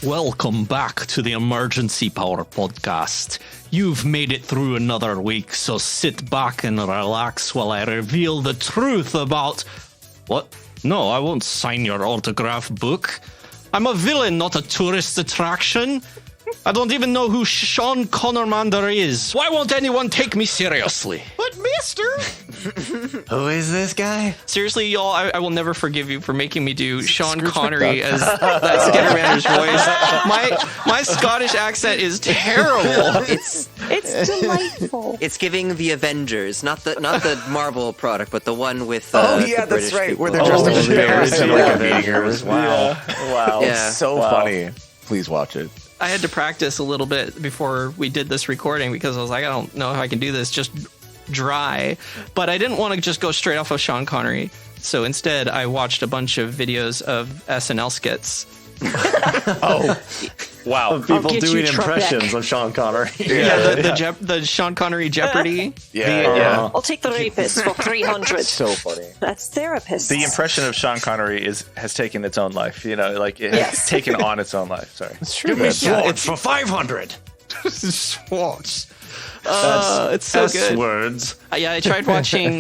Welcome back to the Emergency Power Podcast. You've made it through another week, so sit back and relax while I reveal the truth about... What? No, I won't sign your autograph book. I'm a villain, not a tourist attraction. I don't even know who Sean Connormander is. Why won't anyone take me seriously? But mister! Who is this guy? Seriously, y'all, I will never forgive you for making me do Sean Connery as that Skittermander's voice. My Scottish accent is terrible. It's delightful. It's giving the Avengers, not the Marvel product, but the one with that's British right. people. Where they're dressed up as bears and like Avengers. Wow. Wow. It's so funny. Please watch it. I had to practice a little bit before we did this recording because I was like, I don't know if I can do this just dry. But I didn't want to just go straight off of Sean Connery. So instead, I watched a bunch of videos of SNL skits. Oh, wow. Of people doing impressions of Sean Connery. The Sean Connery Jeopardy. Yeah. I'll take the rapist for 300. So funny. That's therapists. The impression of Sean Connery has taken its own life. You know, like it has taken on its own life. Sorry. It's true. Give me swords for 500. Swords. It's so good. Words. I tried watching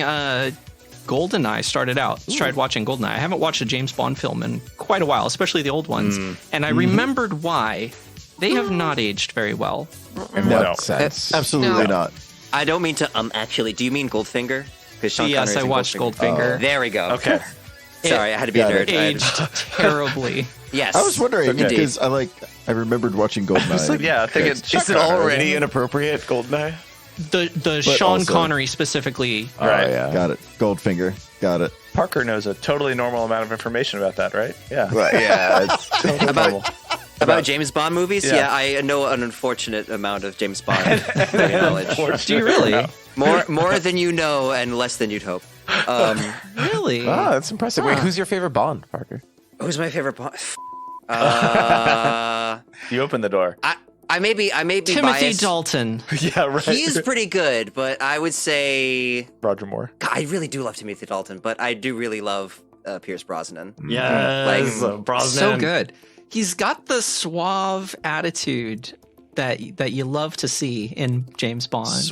GoldenEye. Started out. Tried watching GoldenEye. I haven't watched a James Bond film in quite a while, especially the old ones. And I remembered why. They have not aged very well. In what sense? Absolutely not. I don't mean to actually. Do you mean Goldfinger? Yes, I watched Goldfinger. There we go. Okay. Sorry, I had to be a nerd. Aged terribly. Yes. I was wondering Indeed. because I remembered watching GoldenEye. Yeah, I think it's Is it already inappropriate, Goldeneye? The Sean also- Connery specifically. Oh, Right. yeah. Got it. Goldfinger. Got it. Parker knows a totally normal amount of information about that, right? Yeah. Right, yeah. It's, About James Bond movies? Yeah. Yeah, I know an unfortunate amount of James Bond knowledge. Do you really? More than you know and less than you'd hope. Really? Oh, that's impressive. Wait, who's your favorite Bond, Parker? Who's my favorite Bond? You opened the door. I may be Timothy biased. Dalton. Yeah, right. He's pretty good, but I would say Roger Moore. God, I really do love Timothy Dalton, but I do really love Pierce Brosnan. Yes. Brosnan. So good. He's got the suave attitude that you love to see in James Bond.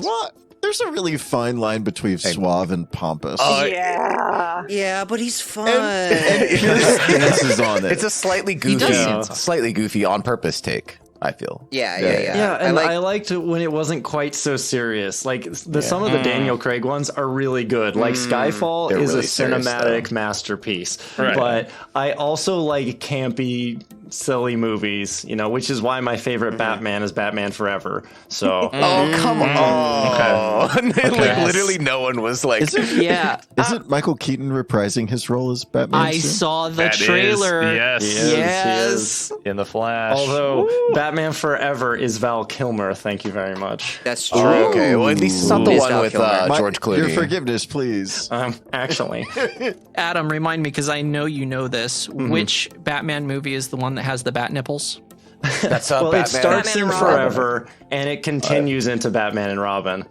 there's a really fine line between suave and pompous. Yeah, but he's fun. And Pierce dances on it. It's a slightly goofy on purpose take, I feel. Yeah. Yeah, and I liked it when it wasn't quite so serious. Like some of the Daniel Craig ones are really good. Like Skyfall They're is really a serious, cinematic masterpiece. Right. But I also like campy, silly movies, which is why my favorite Batman is Batman Forever. So Oh, come on. Okay. Literally no one was like... Isn't Michael Keaton reprising his role as Batman? I soon? saw the That trailer. Is, yes. Yes. In the Flash. although Batman Forever is Val Kilmer, thank you very much. That's true. Okay, well, at least it's not the Is one Val with Kilmer. George Clooney. Your forgiveness, please. Actually. Adam, remind me, because I know you know this. Which Batman movie is the one that has the bat nipples? That's Well, Batman. it starts Batman in and Robin. Forever, and it continues into Batman and Robin.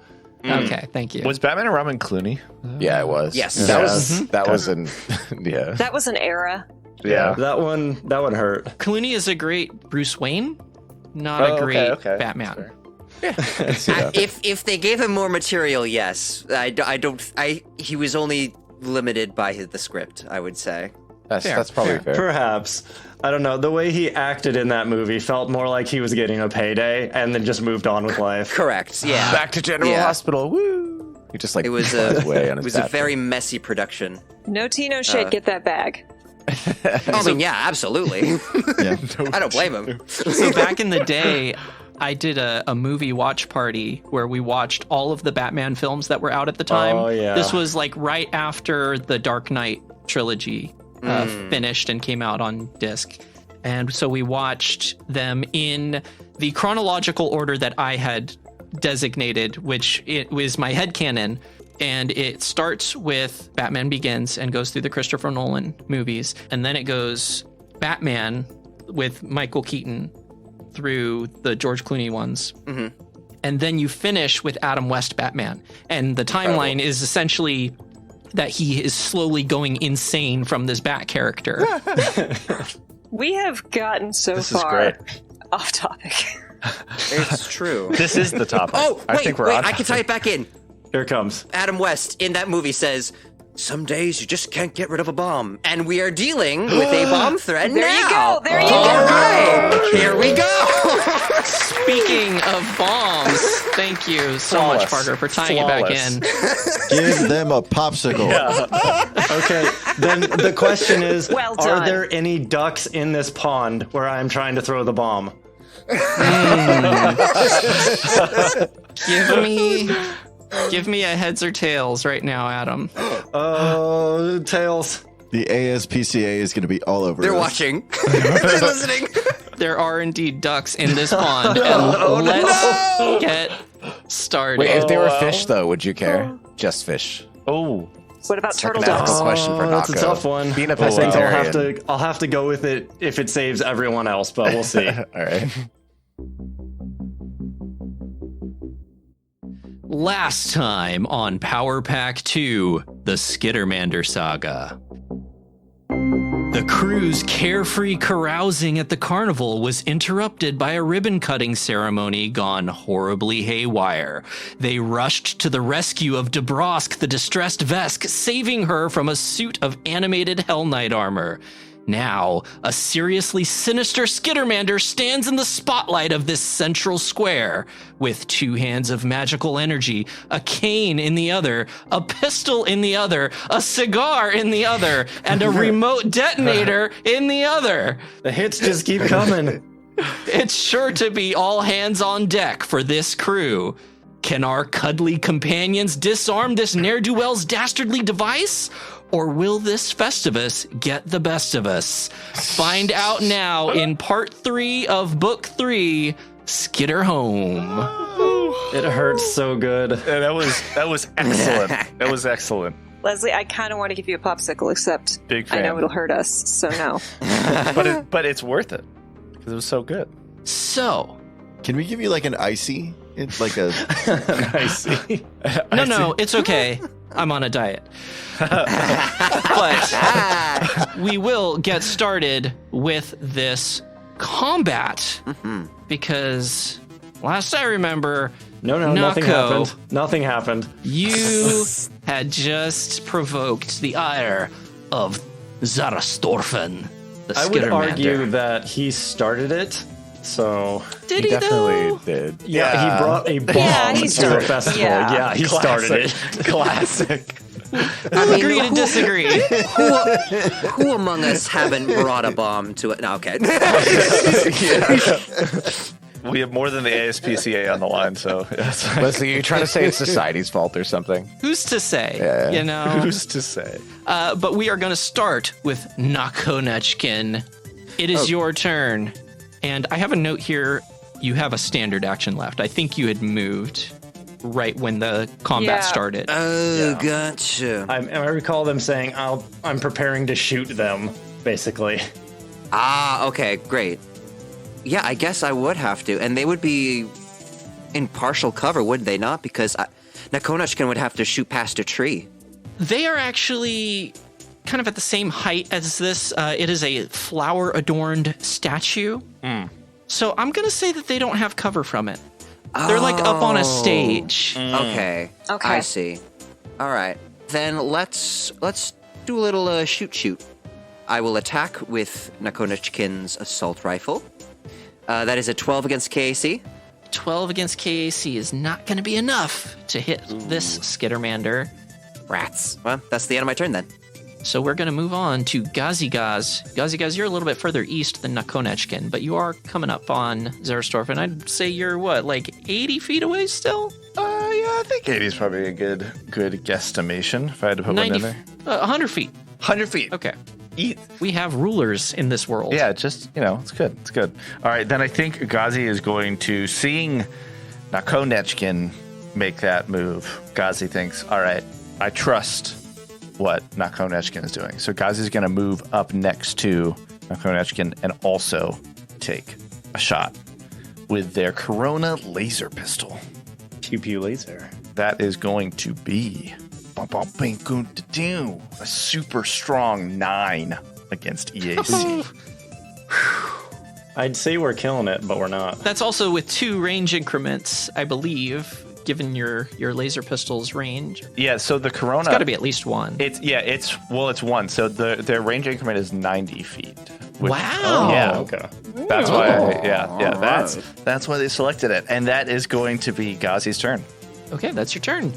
Okay, thank you. Was Batman and Robin Clooney? Yeah, it was. Yes. That was an... Yeah. that was an era. Yeah. That one hurt. Clooney is a great Bruce Wayne, not a great Batman. If they gave him more material, yes. He was only limited by the script, I would say. That's probably fair. Perhaps. I don't know. The way he acted in that movie felt more like he was getting a payday and then just moved on with life. Correct. Yeah. Back to General Yeah. Hospital. Woo! He just It was flies away on it his was a bat very phone. messy production. No tea, no shade. Get that bag. I mean, yeah, absolutely. Yeah. I don't blame him. So back in the day, I did a movie watch party where we watched all of the Batman films that were out at the time. Oh, yeah. This was like right after the Dark Knight trilogy finished and came out on disc. And so we watched them in the chronological order that I had designated, which it was my headcanon. And it starts with Batman Begins and goes through the Christopher Nolan movies. And then it goes Batman with Michael Keaton through the George Clooney ones. Mm-hmm. And then you finish with Adam West Batman. And the timeline is essentially that he is slowly going insane from this Bat character. We have gotten This is far great. off topic. It's true. This is the topic. Oh, I wait, think we're on I can tie it back in. Here it comes. Adam West in that movie says, some days you just can't get rid of a bomb. And we are dealing with a bomb threat There now. you go. There you All go. right. Here we go. Speaking of bombs, thank you so much, Flawless. Parker, for tying it back Flawless. in. Give them a popsicle. Okay, then the question is, Well are done. there any ducks in this pond where I'm trying to throw the bomb? Give me a heads or tails right now, Adam. Oh, tails. The ASPCA is going to be all over They're this. watching. They're listening. There are indeed ducks in this pond, and let's get started. Wait, if they were fish, though, would you care? Just fish. Oh, What about turtle Second half ducks? of the question for That's a Nako. tough one. Being a I think pescatarian. I'll have to go with it if it saves everyone else, but we'll see. All right. Last time on Power Pack 2, the Skittermander Saga. The crew's carefree carousing at the carnival was interrupted by a ribbon-cutting ceremony gone horribly haywire. They rushed to the rescue of Dubrovsk, the distressed Vesk, saving her from a suit of animated Hell Knight armor. Now, a seriously sinister Skittermander stands in the spotlight of this central square, with 2 hands of magical energy, a cane in the other, a pistol in the other, a cigar in the other, and a remote detonator in the other. The hits just keep coming. It's sure to be all hands on deck for this crew. Can our cuddly companions disarm this ne'er-do-well's dastardly device? Or will this Festivus get the best of us? Find out now in part 3 of book 3, Skitter Home. It hurts so good. that was excellent. That was excellent. Leslie, I kind of want to give you a popsicle, except Big I fan. know it'll hurt us, so no. But it's worth it because it was so good. So, Can we give you like an icy? It's like a. I see. no, it's okay. I'm on a diet. But we will get started with this combat because last I remember, No, nothing Nako, happened. Nothing happened. you had just provoked the ire of Zerastorfen, the I would Skittermander. argue that he started it. So Did He he definitely though? did. yeah, he brought a bomb Yeah, he to a started. festival. Yeah. Yeah, he started it. Classic. Agree to disagree. Who among us haven't brought a bomb to it? No, okay. We have more than the ASPCA on the line, so yes. Leslie, you're trying to say it's society's fault or something? Who's to say? Yeah. You know. Who's to say? But we are going to start with Nakonechkin. It is your turn. And I have a note here. You have a standard action left. I think you had moved right when the combat Yeah. started. Oh, gotcha. I recall them saying, I'm preparing to shoot them, basically. Ah, okay, great. Yeah, I guess I would have to. And they would be in partial cover, would they not? Because Nakonechkin would have to shoot past a tree. They are actually kind of at the same height as this. It is a flower-adorned statue. So I'm going to say that they don't have cover from it. They're like up on a stage. Okay. Okay. I see. All right. Then let's do a little shoot. I will attack with Nakonechkin's assault rifle. That is a 12 against KAC. 12 against KAC is not going to be enough to hit this Skittermander. Rats. Well, that's the end of my turn then. So we're going to move on to Gazigaz. Gazigaz, you're a little bit further east than Nakonechkin, but you are coming up on Zerastorfen. I'd say you're, what, like 80 feet away still? Yeah, I think 80 is probably a good guesstimation if I had to put one in there. 100 feet. 100 feet. Okay. We have rulers in this world. Yeah, just, it's good. It's good. All right, then I think Gazi is going to, seeing Nakonechkin make that move, Gazi thinks, all right, I trust what Nakonechkin is doing. So Gazi is going to move up next to Nakonechkin and also take a shot with their Corona laser pistol. Pew pew laser. That is going to be a super strong 9 against EAC. I'd say we're killing it, but we're not. That's also with 2 range increments, I believe, given your laser pistol's range. Yeah, so the Corona... It's got to be at least 1. It's 1. So their range increment is 90 feet. Wow. Yeah. Okay. That's why that's why they selected it. And that is going to be Ghazi's turn. Okay, that's your turn.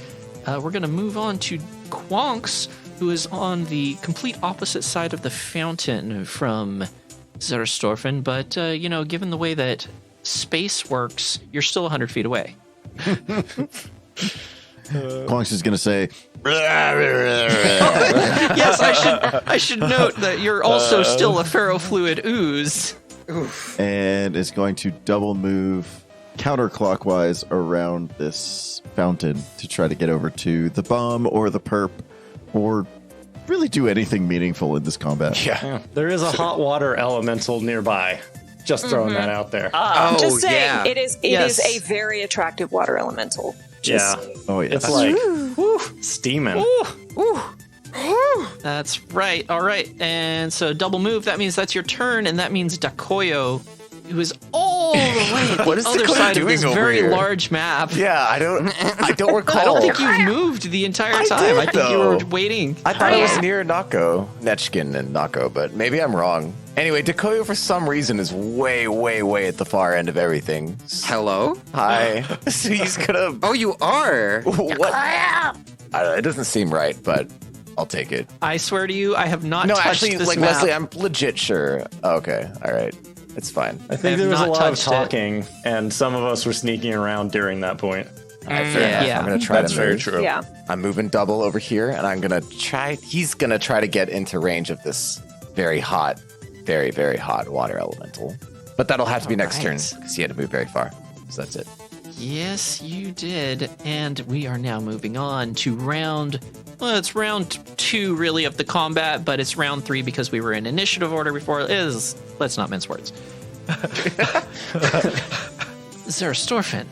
We're going to move on to Quonks, who is on the complete opposite side of the fountain from Zerastorfen. But, given the way that space works, you're still 100 feet away. Quonks is going to say, Yes, I should note that you're also still a ferrofluid ooze. and is going to double move counterclockwise around this fountain to try to get over to the bomb or the perp or really do anything meaningful in this combat. Yeah. There is a hot water elemental nearby. Just throwing that out there. Just saying, yeah. it is a very attractive water elemental. Yeah. Oh, yeah. It's like steaming. That's right. All right. And so double move, that means that's your turn, and that means Dakoyo, who is all the way at What the is other Dakoyo side of doing this over very here? large map. Yeah, I don't recall. I don't think you've moved the entire time. I think you were waiting. I thought it was near Nako, Nechkin and Nako, but maybe I'm wrong. Anyway, Dakoyo for some reason is way, way, way at the far end of everything. Hello? Hi. So he's gonna... Oh, you are? What? I don't know, it doesn't seem right, but I'll take it. I swear to you, I have not No, touched actually, this like, map. Leslie, I'm legit sure. Okay, all right. It's fine. I I think have there was a not lot of touched it. talking, and some of us were sneaking around during that point. Yeah. I'm gonna try That's to very move. true. Yeah. I'm moving double over here, and I'm gonna try. He's gonna try to get into range of this very hot, very, very hot water elemental. But that'll have to be next turn right. because he had to move very far. So that's it. Yes, you did. And we are now moving on to it's round 2 really of the combat, but it's round 3 because we were in initiative order before. Let's not mince words. Zerastorfen,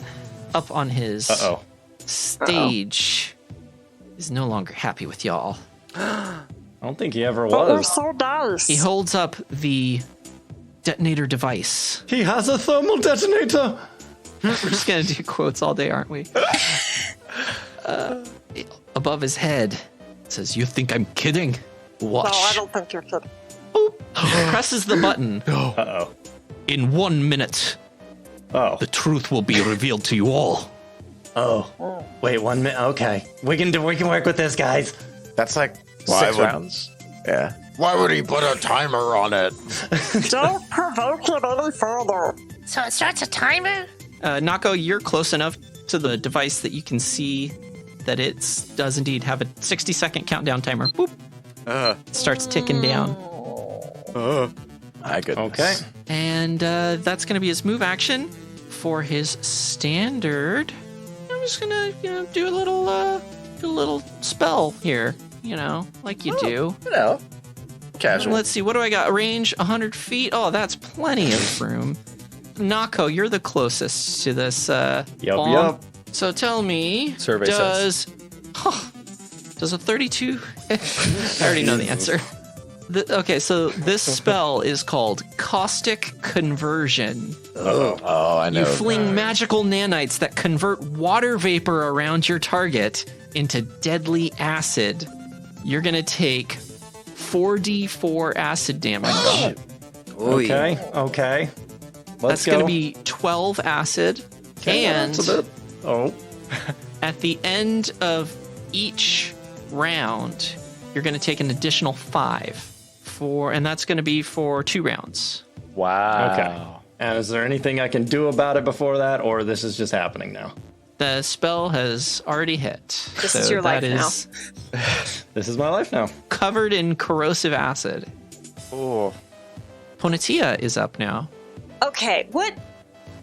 up on his stage, is no longer happy with y'all. I don't think he ever But we're was. so nice. He holds up the detonator device. He has a thermal detonator. We're just going to do quotes all day, aren't we? Above his head, it says, "You think I'm kidding? Watch." No, I don't think you're kidding. Presses the button. Uh-oh. In 1 minute, Oh. the truth will be revealed to you all. Oh. Wait, 1 minute. Okay. We can work with this, guys. That's like Why 6 would- rounds. Yeah. Why would he put a timer on it? Don't provoke it any further. So it starts a timer? Nako, you're close enough to the device that you can see that it does indeed have a 60-second countdown timer. Boop. It starts ticking down. My goodness. Okay. And that's going to be his move action. For his standard, I'm just going to do a little spell here, like you do. You know, casual. Let's see, what do I got? Range 100 feet? Oh, that's plenty of room. Nako, you're the closest to this bomb. Yup. So tell me, Survey does a 32? I already know the answer. Okay, so this spell is called Caustic Conversion. Oh, I know. You fling magical nanites that convert water vapor around your target into deadly acid. You're going to take 4d4 acid damage. Oy. Okay. That's going to be 12 acid. And That's a bit. Oh. at the end of each round, you're going to take an additional 5. And that's going to be for 2 rounds. Wow. Okay. And is there anything I can do about it before that, or this is just happening now? The spell has already hit. This is your life now. This is my life now. Covered in corrosive acid. Oh. Ponatia is up now. Okay,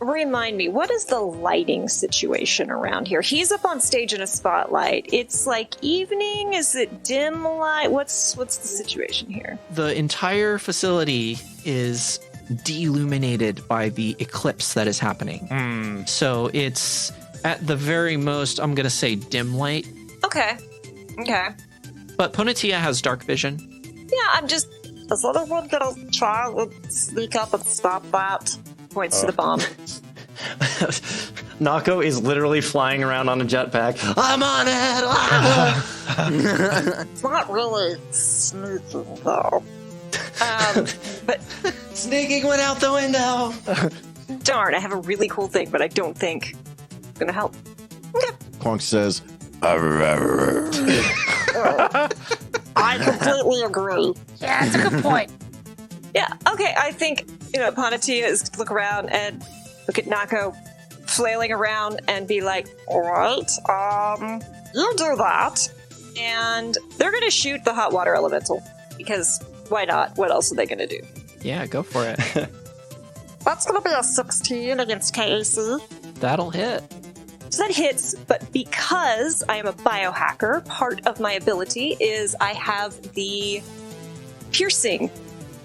remind me, what is the lighting situation around here? He's up on stage in a spotlight. It's like evening? Is it dim light? What's the situation here? The entire facility is deilluminated by the eclipse that is happening. So it's at the very most, I'm going to say dim light. Okay. But Ponatia has dark vision. Yeah, I'm just Is anyone gonna try and sneak up and stop that? Points to the bomb. Nako is literally flying around on a jetpack. I'm on it! It's not really sneaking, though. But Sneaking went out the window! darn, I have a really cool thing, but I don't think it's gonna help. Okay. Quonk says, I completely agree. Yeah, that's a good point. Yeah, okay, I think, Panatia is to look around and look at Nako flailing around and be like, alright, you do that. And they're gonna shoot the hot water elemental. Because why not? What else are they gonna do? Yeah, go for it. That's gonna be a 16 against KAC. That'll hit. So that hits, but because I am a biohacker, part of my ability is I have the piercing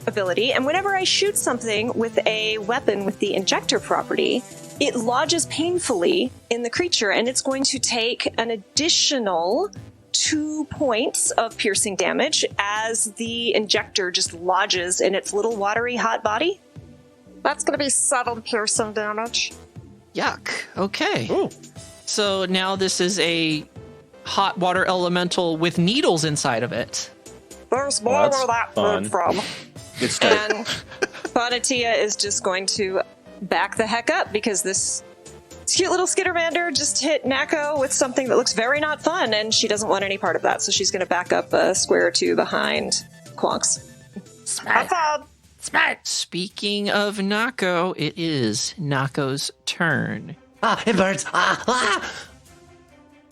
ability, and whenever I shoot something with a weapon with the injector property, it lodges painfully in the creature, and it's going to take an additional 2 points of piercing damage as the injector just lodges in its little watery hot body. That's going to be 7 piercing damage. Yuck. Okay. Ooh. So now this is a hot water elemental with needles inside of it. There's more Well, that's where that fun. came from. Good start. And Bonatia is just going to back the heck up because this cute little Skittermander just hit Nako with something that looks very not fun, and she doesn't want any part of that, so she's going to back up a square or two behind Quonks. Smart. Have Smart. Speaking of Nako, it is Nako's turn. It burns!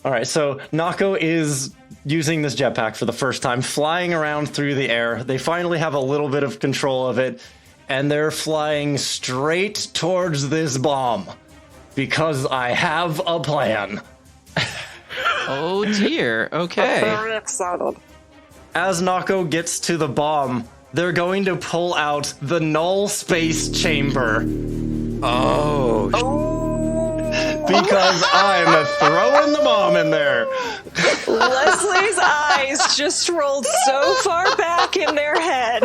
Alright, so Nako is using this jetpack for the first time, flying around through the air. They finally have a little bit of control of it, and they're flying straight towards this bomb. Because I have a plan. Oh dear. Okay. very excited. As Nako gets to the bomb, they're going to pull out the null space chamber. Because I'm throwing the bomb in there. Leslie's eyes just rolled so far back in their head.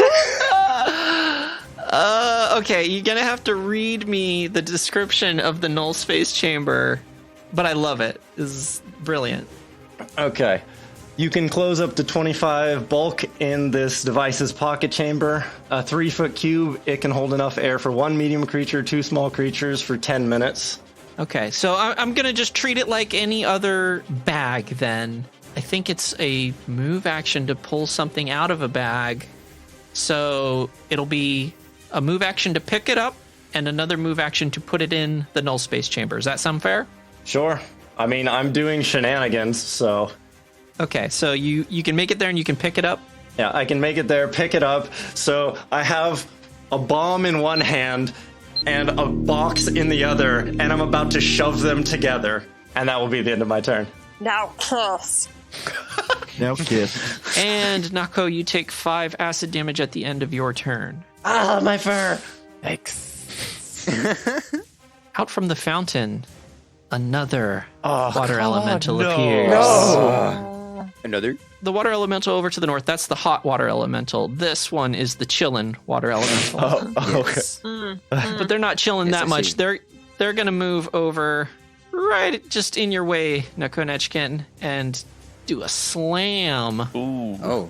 Okay, you're gonna have to read me the description of the null space chamber, but I love it. This is brilliant. Okay. You can close up to 25 bulk in this device's pocket chamber. A 3-foot cube, it can hold enough air for 1 medium creature, 2 small creatures for 10 minutes. Okay, so I'm gonna just treat it like any other bag then. I think it's a move action to pull something out of a bag. So it'll be a move action to pick it up and another move action to put it in the null space chamber. Does that sound fair? Sure. I mean, I'm doing shenanigans, so... Okay, so you can make it there and you can pick it up. Yeah, I can make it there, pick it up. So I have a bomb in one hand and a box in the other, and I'm about to shove them together. And that will be the end of my turn. Now kiss. now kiss. And Nako, you take 5 acid damage at the end of your turn. Ah, my fur! Yikes. Out from the fountain, another water elemental appears. Another? The water elemental over to the north, that's the hot water elemental. This one is the chillin' water elemental. Okay. But they're not chilling Yes, that I much. see. They're going to move over right just in your way, Nakonechkin, and do a slam. Ooh. Oh.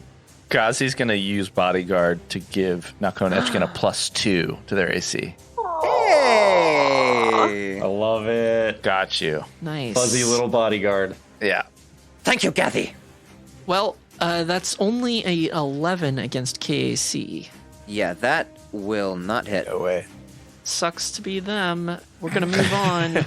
Gazi's going to use Bodyguard to give Nakonechkin a +2 to their AC. Hey! I love it. Got you. Nice. Fuzzy little bodyguard. Yeah. Thank you, Kathy. Well, that's only a 11 against KAC. Yeah, that will not hit. No way. Sucks to be them. We're going to move on.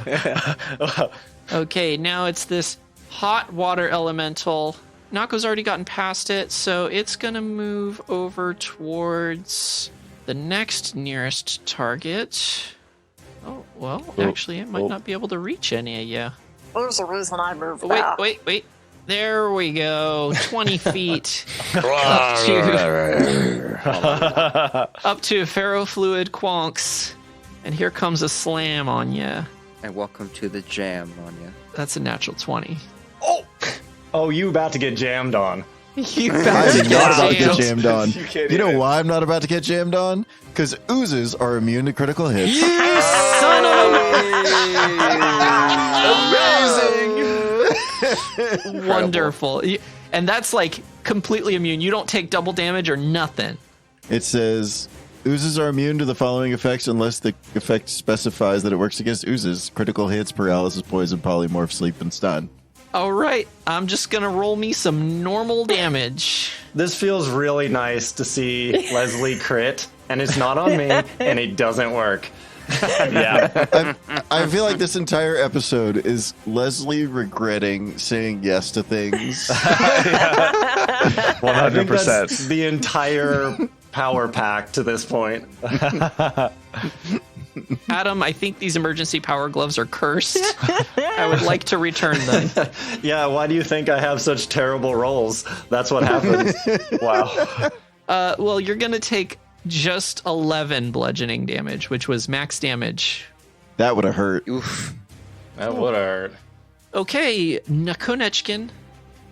Okay, now it's this hot water elemental. Nako's already gotten past it, so it's going to move over towards the next nearest target. Oh, well, actually, it might not be able to reach any of you. There's a reason I moved Oh, back. wait. There we go. 20 feet up to ferrofluid Quonks. And here comes a slam on you. And welcome to the jam, Anya. That's a natural 20. Oh, you about to get jammed on. You I'm bastard. not about to get Jammed. jammed on. You can't You know even- why I'm not about to get jammed on? Because oozes are immune to critical hits. You son of a... Wonderful. And that's like completely immune. You don't take double damage or nothing. It says oozes are immune to the following effects unless the effect specifies that it works against oozes: critical hits, paralysis, poison, polymorph, sleep, and stun. All right, I'm just going to roll me some normal damage. This feels really nice to see Leslie crit, and it's not on me, and it doesn't work. Yeah. I feel like this entire episode is Leslie regretting saying yes to things. 100%. That's the entire power pack to this point. Adam, I think these emergency power gloves are cursed. I would like to return them. Yeah, why do you think I have such terrible rolls? That's what happens. Wow. Well, you're going to take just 11 bludgeoning damage, which was max damage. That would have hurt. Oof. That would hurt. Okay, Nakonechkin.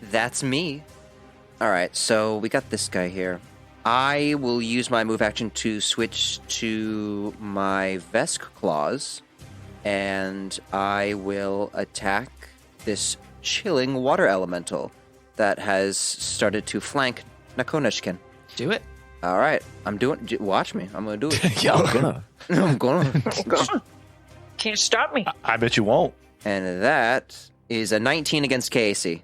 That's me. All right, so we got this guy here. I will use my move action to switch to my Vesk claws, and I will attack this chilling water elemental that has started to flank Nakonechkin. Do it. All right, I'm doing. Watch me. I'm gonna do it. Yeah, I'm gonna. I'm gonna. Can't stop me. I bet you won't. And that is a 19 against KAC.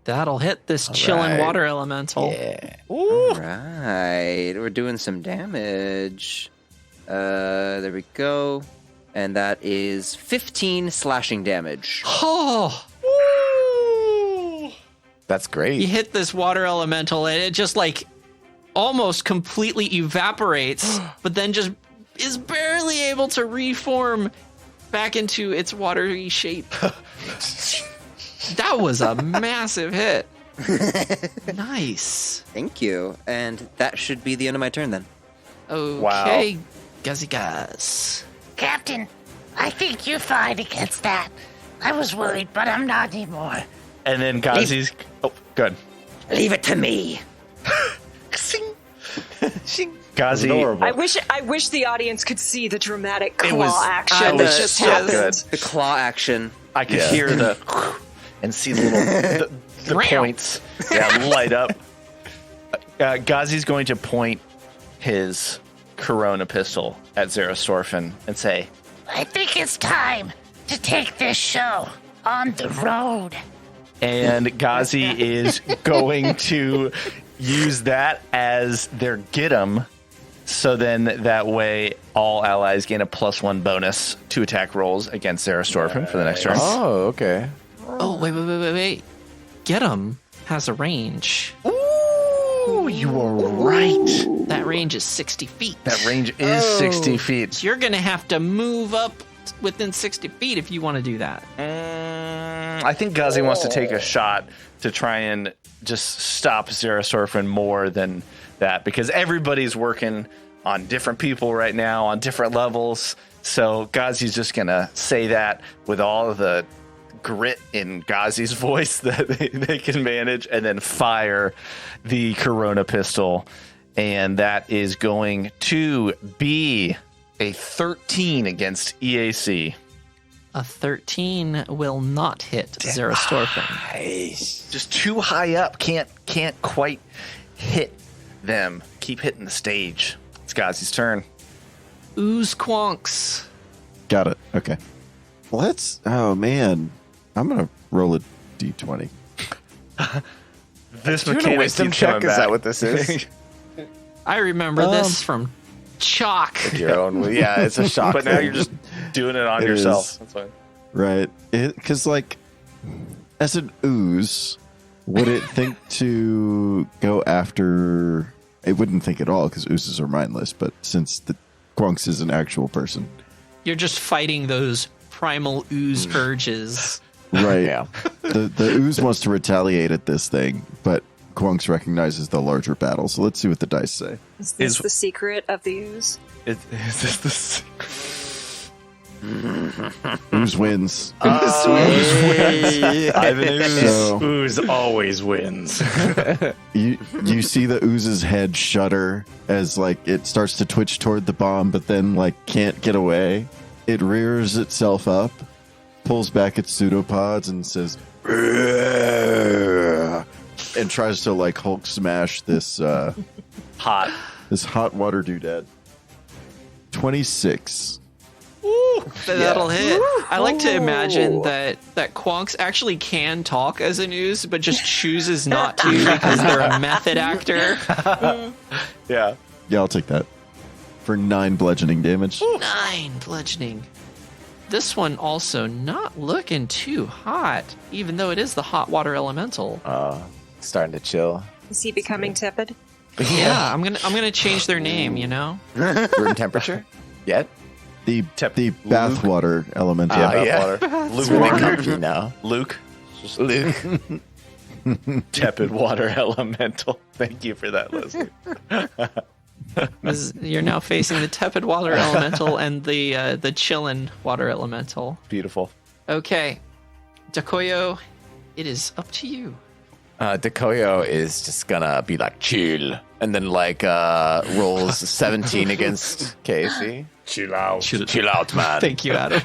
That'll hit this chilling right. water elemental. Yeah. All right, we're doing some damage. There we go. And that is 15 slashing damage. Oh, That's you great. hit this water elemental and it just like almost completely evaporates, but then just is barely able to reform back into its watery shape. That was a massive hit. Nice. Thank you. And that should be the end of my turn then. Okay, Guzzy. Captain, I think you're fine against that. I was worried, but I'm not anymore. And then Ghazi's. Oh, good. Leave it to me. Ghazi. Adorable. I wish the audience could see the dramatic claw was- action I that was just so happened. good. The claw action. I could hear the and see the little the points light up. Ghazi's going to point his Corona pistol at Zerastorfen and say, I think it's time to take this show on the road. and Ghazi is going to use that as their get 'em. So then that way all allies gain a +1 bonus to attack rolls against Zerastorfen for the next turn. Oh, okay. Oh, wait. Get 'em has a range. Ooh, you are right. That range is 60 feet. That range is 60 feet. So you're going to have to move up within 60 feet if you want to do that. I think Ghazi wants to take a shot to try and just stop Zerastorfen more than that, because everybody's working on different people right now on different levels. So Ghazi's just going to say that with all of the grit in Ghazi's voice that they can manage, and then fire the Corona pistol. And that is going to be a 13 against EAC. A 13 will not hit Zerastorfen. Just too high up. Can't quite hit them. Keep hitting the stage. It's Ghazi's turn. Ooze Quonks. Got it. Okay. Oh, man. I'm going to roll a d20. This Doing a mechanic wisdom keeps check? coming Is back. that what this is? I remember this from Chalk. Your own. Yeah, it's a shock. But now thing. you're just doing it on It yourself. is. That's fine. Right. Because, like, as an ooze, would it think to go after... It wouldn't think at all, because oozes are mindless, but since the Quonks is an actual person. You're just fighting those primal ooze urges. Right. Yeah. The ooze wants to retaliate at this thing, but Quonks recognizes the larger battle. So let's see what the dice say. Is this Is- the secret of the ooze? Is this the... Ooze wins. So Ooze always wins. you see the ooze's head shudder as like it starts to twitch toward the bomb, but then like can't get away. It rears itself up, pulls back its pseudopods, and says, and tries to like Hulk smash this Hot. water doodad. 26. That'll hit. I like to imagine that Quonks actually can talk as an ooze, but just chooses not to because they're a method actor. Yeah. Yeah, I'll take that. For 9 bludgeoning damage. 9 bludgeoning. This one also not looking too hot, even though it is the hot water elemental. Starting to chill. Is he becoming tepid? Yeah, I'm gonna change their name. You know, Room temperature? Yet? The bathwater elemental. Yeah. Water. Luke really comfy now. Luke. Luke. Tepid water elemental. Thank you for that, Leslie. you're now facing the tepid water elemental and the chillin' water elemental. Beautiful. Okay, Dakoyo, it is up to you. Dakoyo is just gonna be like, chill. And then like rolls 17 against Casey. Chill out. Chill out, man. Thank you, Adam.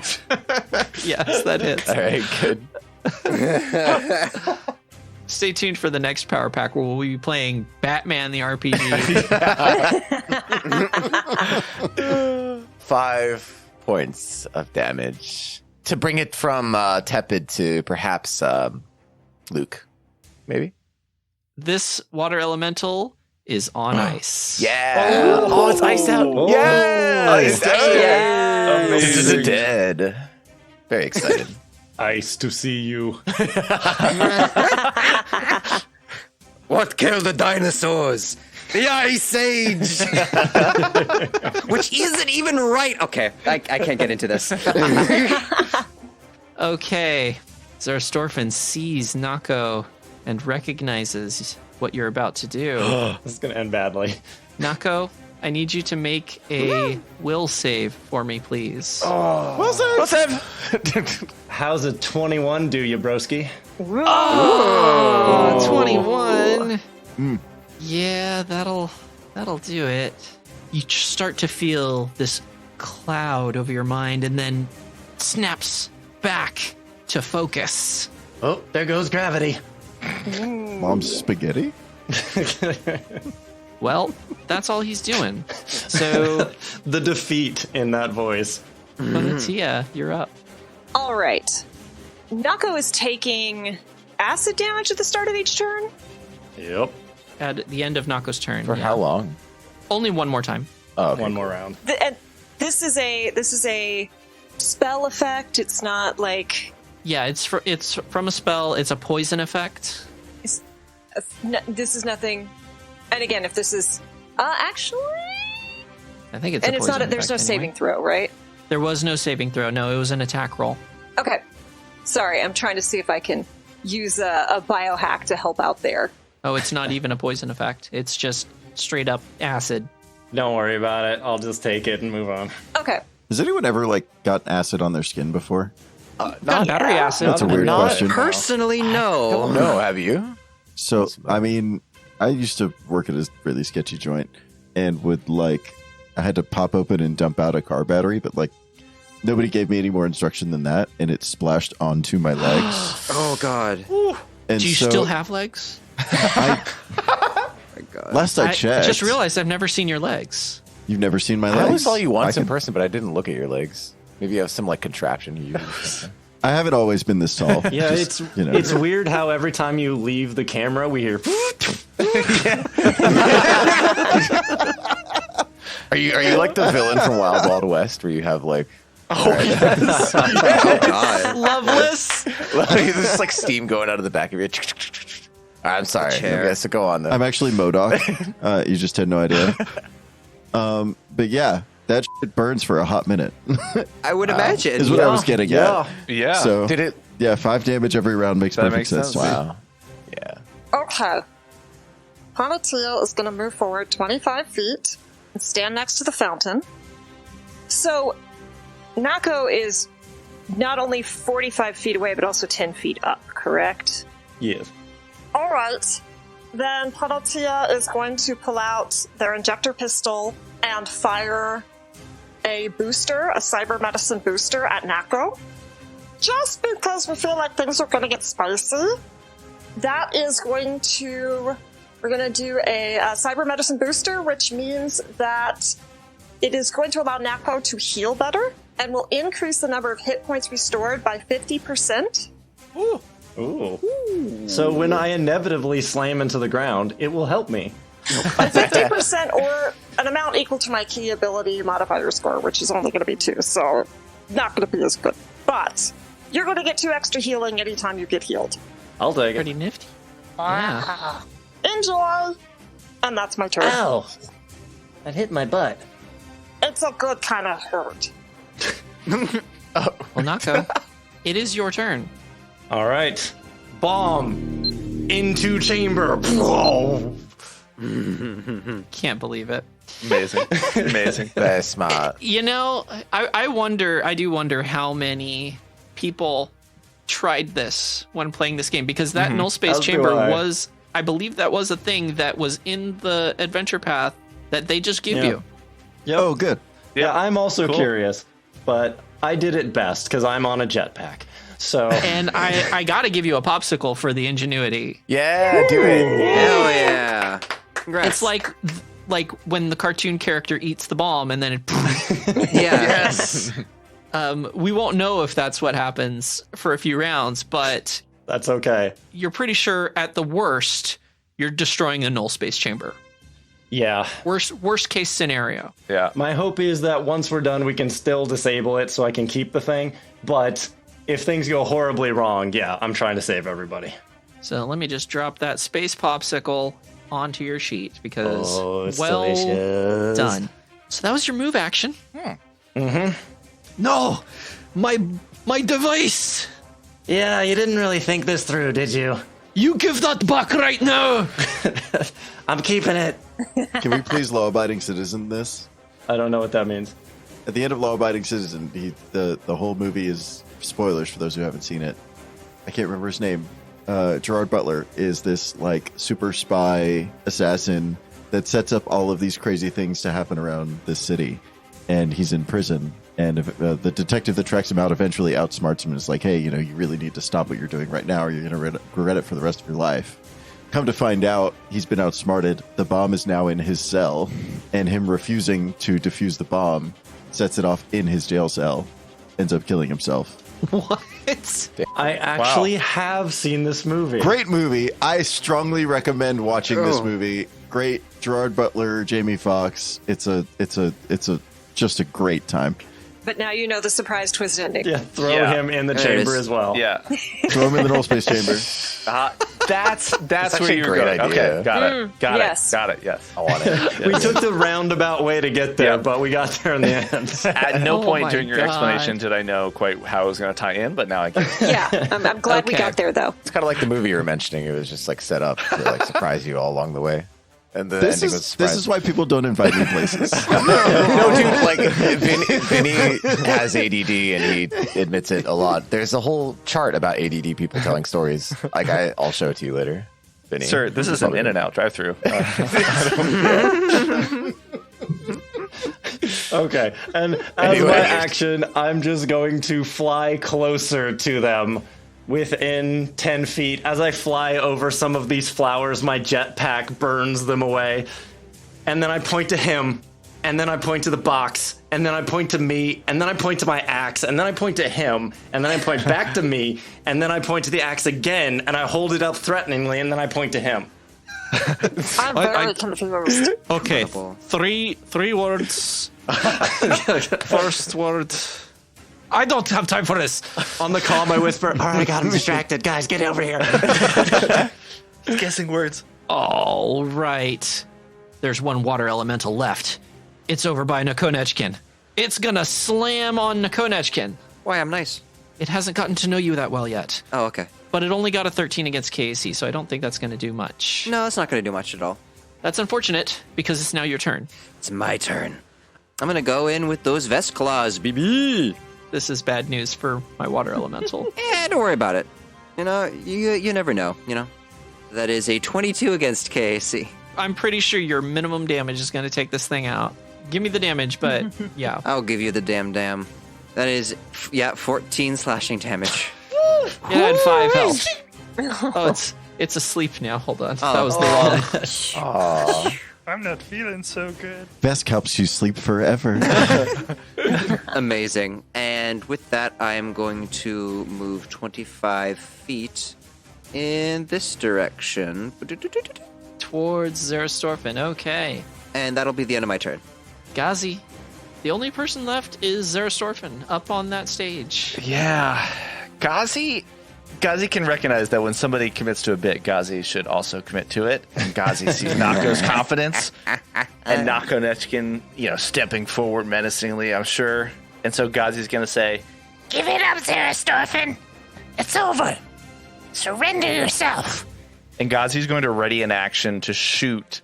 Yes, that hits. All right, good. Stay tuned for the next Power Pack where we'll be playing Batman the RPG. 5 points of damage. To bring it from tepid to perhaps Luke. Maybe? This water elemental is on ice. Yeah. Oh, it's iced out. Oh. Yeah. It's Yes. Amazing. dead. Very excited. Ice to see you. What killed the dinosaurs? The Ice Age! Which isn't even right. Okay, I can't get into this. Okay. Zerastorfen sees Nako and recognizes what you're about to do. This is gonna end badly. Nako, I need you to make a will save for me, please. What's that? How's a 21 do you, broski? Oh, 21. Yeah, that'll do it. You start to feel this cloud over your mind and then snaps back to focus. Oh, there goes gravity. Mom's spaghetti? Well, that's all he's doing. So, The defeat in that voice. Valencia, you're up. All right. Nako is taking acid damage at the start of each turn. Yep. At the end of Nako's turn. For how long? Only one more time. Oh, okay. One more round. And this is a spell effect. It's not like Yeah, it's from a spell. It's a poison effect. this is nothing. And again, if this is actually, I think it's. and a it's poison not. There's no effect saving anyway. throw, right? There was no saving throw. No, it was an attack roll. Okay. Sorry, I'm trying to see if I can use a biohack to help out there. Oh, it's not even a poison effect. It's just straight up acid. Don't worry about it. I'll just take it and move on. Okay. Has anyone ever like got acid on their skin before? Not battery acid. That's a weird Not question. Personally, no. No, have you? So, I mean, I used to work at a really sketchy joint and would like, I had to pop open and dump out a car battery, but like nobody gave me any more instruction than that, and it splashed onto my legs. Oh, God. And Do you so still have legs? last I I checked, just realized I've never seen your legs. you've never seen my legs. I only saw you once I in could- person, but I didn't look at your legs. Maybe you have some like contraption you use. I haven't always been this tall. Yeah, Just, it's weird how every time you leave the camera, we hear. Are you like the villain from Wild Wild West, where you have like Oh, God. Loveless. there's like steam going out of the back of your. I'm sorry. Chair. Okay, so go on though. I'm actually MODOK. You just had no idea. But yeah, that shit burns for a hot minute. I would imagine. Is what I was getting at. Yeah. So Did it? Yeah, 5 damage every round makes That perfect makes sense. sense. to me. Wow. Yeah. Okay. Ponytail is going to move forward 25 feet and stand next to the fountain. So, Nako is not only 45 feet away, but also 10 feet up, correct? Yes. All right. Then Panatia is going to pull out their injector pistol and fire a booster, a cyber medicine booster at Nako. Just because we feel like things are going to get spicy. That is going to... We're going to do a cyber medicine booster, which means that it is going to allow Nako to heal better and will increase the number of hit points restored by 50%. Ooh. So when I inevitably slam into the ground, it will help me. By 50% or an amount equal to my key ability modifier score, which is only going to be 2, so not going to be as good. But you're going to get 2 extra healing anytime you get healed. I'll take it. Pretty nifty. Yeah. Enjoy! And that's my turn. Ow! That hit my butt. It's a good kind of hurt. Well, Nako, it is your turn. All right. Bomb into chamber. Can't believe it. Amazing. Amazing. Very smart. You know, I do wonder how many people tried this when playing this game, because that null space As do chamber I. was, I believe that was a thing that was in the adventure path that they just give you. Yep. Oh, good. Yeah, I'm also Cool. curious, but I did it best because I'm on a jetpack. So And I gotta give you a popsicle for the ingenuity. Yeah, do it. Hell yeah. Congrats. It's like when the cartoon character eats the bomb and then it Yeah. Yes. we won't know if that's what happens for a few rounds, but that's okay. you're pretty sure at the worst you're destroying a null space chamber. Yeah. Worst case scenario. Yeah. My hope is that once we're done, we can still disable it so I can keep the thing. But if things go horribly wrong, yeah, I'm trying to save everybody. So let me just drop that space popsicle onto your sheet because Oh, it's well delicious. done. So that was your move action. Mm-hmm. No, my device. Yeah, you didn't really think this through, did you? You give that back right now. I'm keeping it. Can we please law-abiding citizen this? I don't know what that means. At the end of Law-Abiding Citizen, the whole movie is spoilers for those who haven't seen it. I can't remember his name. Gerard Butler is this like super spy assassin that sets up all of these crazy things to happen around this city, and he's in prison. And the detective that tracks him out eventually outsmarts him and is like, "Hey, you really need to stop what you're doing right now, or you're going to regret it for the rest of your life." Come to find out, he's been outsmarted. The bomb is now in his cell, and him refusing to defuse the bomb sets it off in his jail cell, ends up killing himself. What? I actually have seen this movie. Great movie. I strongly recommend watching this movie. Great Gerard Butler, Jamie Foxx. It's just a great time. But now you know the surprise twist ending. Yeah, throw Yeah. him in the There it chamber is. as well. Yeah. Throw him in the null space chamber. That's actually where a you were great going. idea. Okay. Got it. Got yes. it. Got it. Yes. I want it. We took the roundabout way to get there, Yeah. but we got there in the end. At no Oh point my during your God. explanation did I know quite how it was going to tie in, but now I can. Yeah, I'm glad we Okay. got there, though. It's kind of like the movie you were mentioning. It was just like set up to like surprise you all along the way. And the This ending was is surprising. why people don't invite me places. No, dude, like Vinny has ADD and he admits it a lot. There's a whole chart about ADD people telling stories. Like I'll show it to you later, Vinny. Sir, this is an In-N-Out drive-through. Okay, and as Anyway. my action, I'm just going to fly closer to them within 10 feet. As I fly over some of these flowers, my jetpack burns them away. And then I point to him, and then I point to the box, and then I point to me, and then I point to my axe, and then I point to him, and then I point back to me, and then I point to the axe again, and I hold it up threateningly, and then I point to him. I'm very confused. Okay, Incredible. three words. First word. I don't have time for this. On the call, I whisper, all right, I got him distracted. Guys, get over here. Guessing words. All right. There's one water elemental left. It's over by Nakonechkin. It's gonna slam on Nakonechkin. Why, I'm nice. It hasn't gotten to know you that well yet, Oh, okay. but it only got a 13 against KAC, so I don't think that's gonna do much. No, it's not going to do much at all. That's unfortunate, because it's now your turn. It's my turn. I'm going to go in with those vest claws, BB. this is bad news for my water elemental. Don't worry about it. You never know, That is a 22 against KAC. I'm pretty sure your minimum damage is going to take this thing out. Give me the damage, but yeah. I'll give you the damn. That is, 14 slashing damage. It had 5 health. Oh, it's asleep now. Hold on. That was the wrong. I'm not feeling so good. Vesk helps you sleep forever. Amazing. And with that, I am going to move 25 feet in this direction. Towards Zerastorfen. Okay. And that'll be the end of my turn. Gazi. The only person left is Zerastorfen up on that stage. Yeah. Gazi can recognize that when somebody commits to a bit, Gazi should also commit to it. And Gazi sees Nako's confidence and Nakonechkin, stepping forward menacingly, I'm sure. And so Gazi's going to say, Give it up, Zerastorfen. It's over. Surrender yourself. and Gazi's going to ready an action to shoot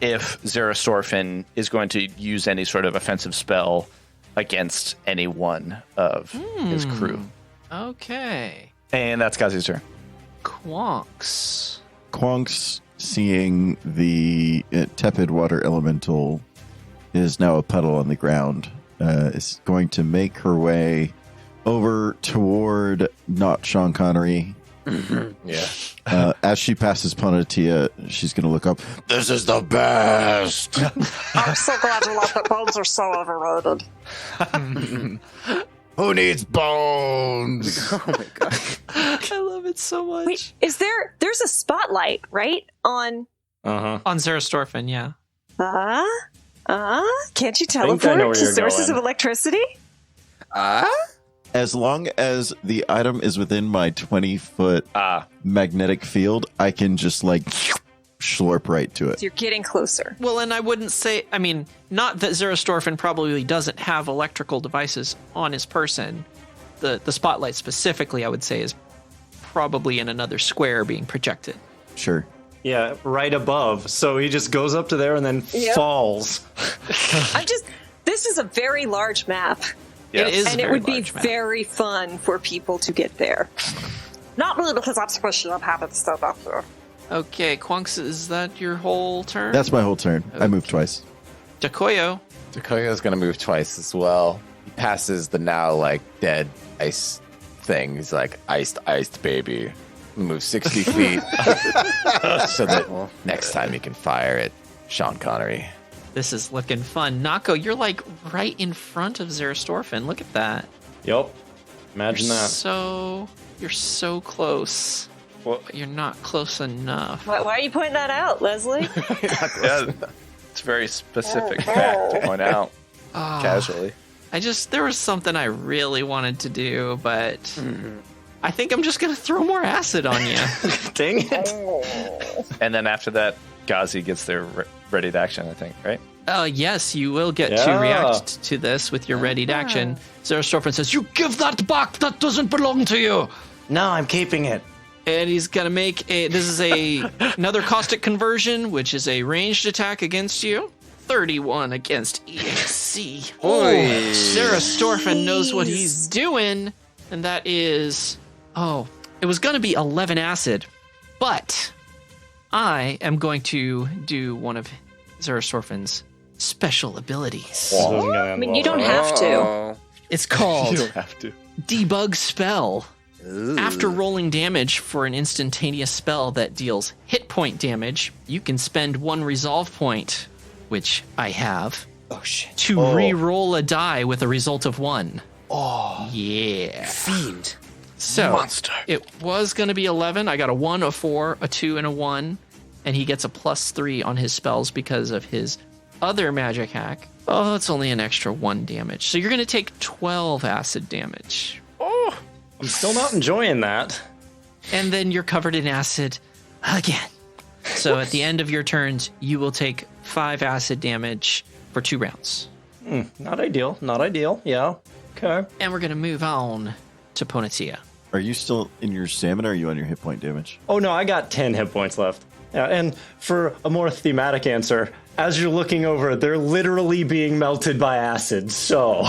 if Zerastorfen is going to use any sort of offensive spell against any one of his crew. Okay. And that's Gazi's turn. Quonks. Quonks, seeing the tepid water elemental is now a puddle on the ground, is going to make her way over toward not Sean Connery. Yeah. As she passes Ponatia, she's going to look up. This is the best! I'm so glad you love that bones are so overrated. Who needs bones? Oh my god. I love it so much. Wait, there's a spotlight, right? On On Zerastorfen, yeah. can't you I know teleport where to you're sources going. of electricity? As long as the item is within my 20-foot magnetic field, I can just slurp right to it. So you're getting closer. Well, and I wouldn't say, I mean, not that Zerastorfen probably doesn't have electrical devices on his person. The spotlight specifically, I would say, is probably in another square being projected. Sure. Yeah, right above. So he just goes up to there and then falls. This is a very large map. It is And a it very would be large map. very fun for people to get there. Not really because I'm squishy, I'm happy to stand up there. Okay, Quonks, is that your whole turn? That's my whole turn. I moved twice. Dakoyo. Dakoyo's gonna move twice as well. He passes the now dead ice thing. He's like, iced baby. Move 60 feet so that next time he can fire at Sean Connery. This is looking fun. Nako, you're right in front of Zerastorfen. Look at that. Yup. Imagine that. You're so close. But you're not close enough. Why are you pointing that out, Leslie? Yeah, it's a very specific fact to point out casually. There was something I really wanted to do, but I think I'm just going to throw more acid on you. Dang it. And then after that, Gazi gets their ready to action, I think, right? Yes, you will get to react to this with your readied action. Zerastorfen says, "You give that back! That doesn't belong to you!" No, I'm keeping it. And he's going to make another caustic conversion, which is a ranged attack against you. 31 against EAC. Zerastorfen knows what he's doing, and that is... it was going to be 11 acid, but I am going to do one of Zerastorfen's special abilities. I mean, you don't have to. It's called You don't have to. Debug Spell. After rolling damage for an instantaneous spell that deals hit point damage, you can spend one resolve point, which I have, to re-roll a die with a result of 1. Oh. Yeah. Fiend. So, Monster. it was going to be 11. I got a 1, a 4, a 2, and a 1. And he gets a +3 on his spells because of his other magic hack. Oh, it's only an extra 1 damage. So you're going to take 12 acid damage. I'm still not enjoying that. And then you're covered in acid again. So at the end of your turns, you will take 5 acid damage for 2 rounds. Not ideal. Not ideal. Yeah. Okay. And we're going to move on to Ponatia. Are you still in your stamina or are you on your hit point damage? Oh, no, I got 10 hit points left. Yeah, and for a more thematic answer, as you're looking over, they're literally being melted by acid, so...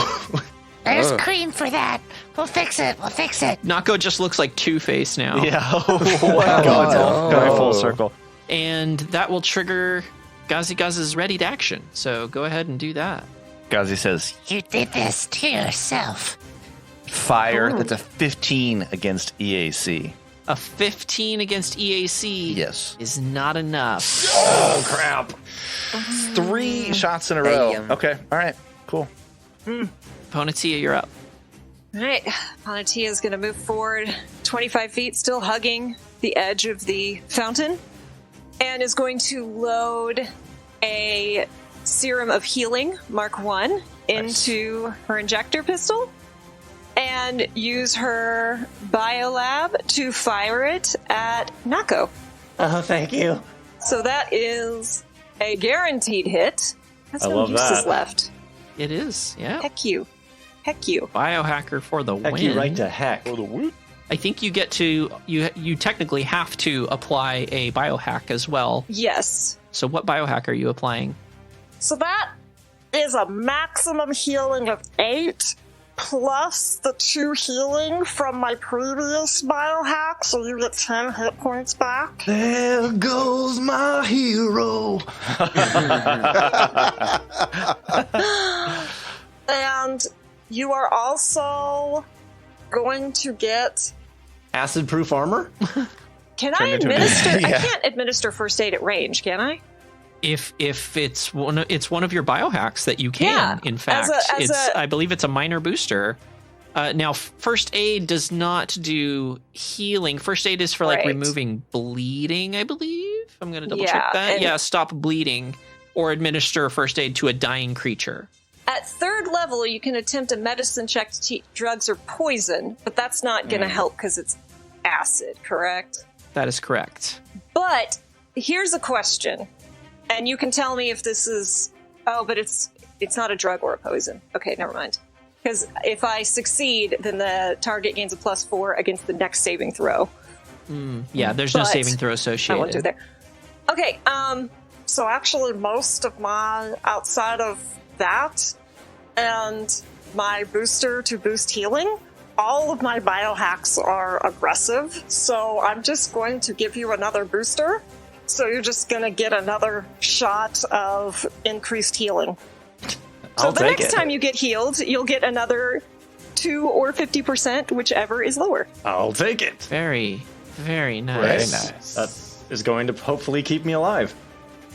There's cream for that. We'll fix it. We'll fix it. Nako just looks like Two-Face now. Yeah. Wow. Going full circle. And that will trigger Gazi's readied action. So go ahead and do that. Gazi says, You did this to yourself. fire. That's a 15 against EAC. A 15 against EAC Yes. is not enough. Oh, crap. 3 shots in a row. Damn. Okay. All right. Cool. Ponatia, you're up. All right, Ponatia is going to move forward 25 feet, still hugging the edge of the fountain, and is going to load a Serum of Healing, Mark 1, into her injector pistol, and use her biolab to fire it at Nako. Oh, thank you. So that is a guaranteed hit. That's I no love uses that. left. It is, yeah. Heck you. Heck you. Biohacker for the Heck win. you right to heck. I think you get to you technically have to apply a biohack as well. Yes. So what biohack are you applying? So that is a maximum healing of 8 plus the 2 healing from my previous biohack, so you get 10 hit points back. There goes my hero. And you are also going to get... Acid-proof armor? Can I into administer... Yeah. I can't administer first aid at range, can I? If it's one of your biohacks that you can, Yeah, in fact, I believe it's a minor booster. Now, first aid does not do healing. First aid is for like Right. removing bleeding, I believe. I'm going to double Yeah, check that. and- Yeah, stop bleeding or administer first aid to a dying creature. At 3rd level, you can attempt a medicine check to treat drugs or poison, but that's not going to help because it's acid, correct? That is correct. But here's a question, and you can tell me if this is... Oh, but it's not a drug or a poison. Okay, never mind. Because if I succeed, then the target gains a +4 against the next saving throw. Yeah, there's no But saving throw I associated. won't do it there. Okay, so actually most of my... Outside of that, and my booster to boost healing, all of my biohacks are aggressive, so I'm just going to give you another booster. So you're just going to get another shot of increased healing. So I'll the take next it. time you get healed, you'll get another 2 or 50%, whichever is lower. I'll take it. Very, very Very nice. nice. That is going to hopefully keep me alive.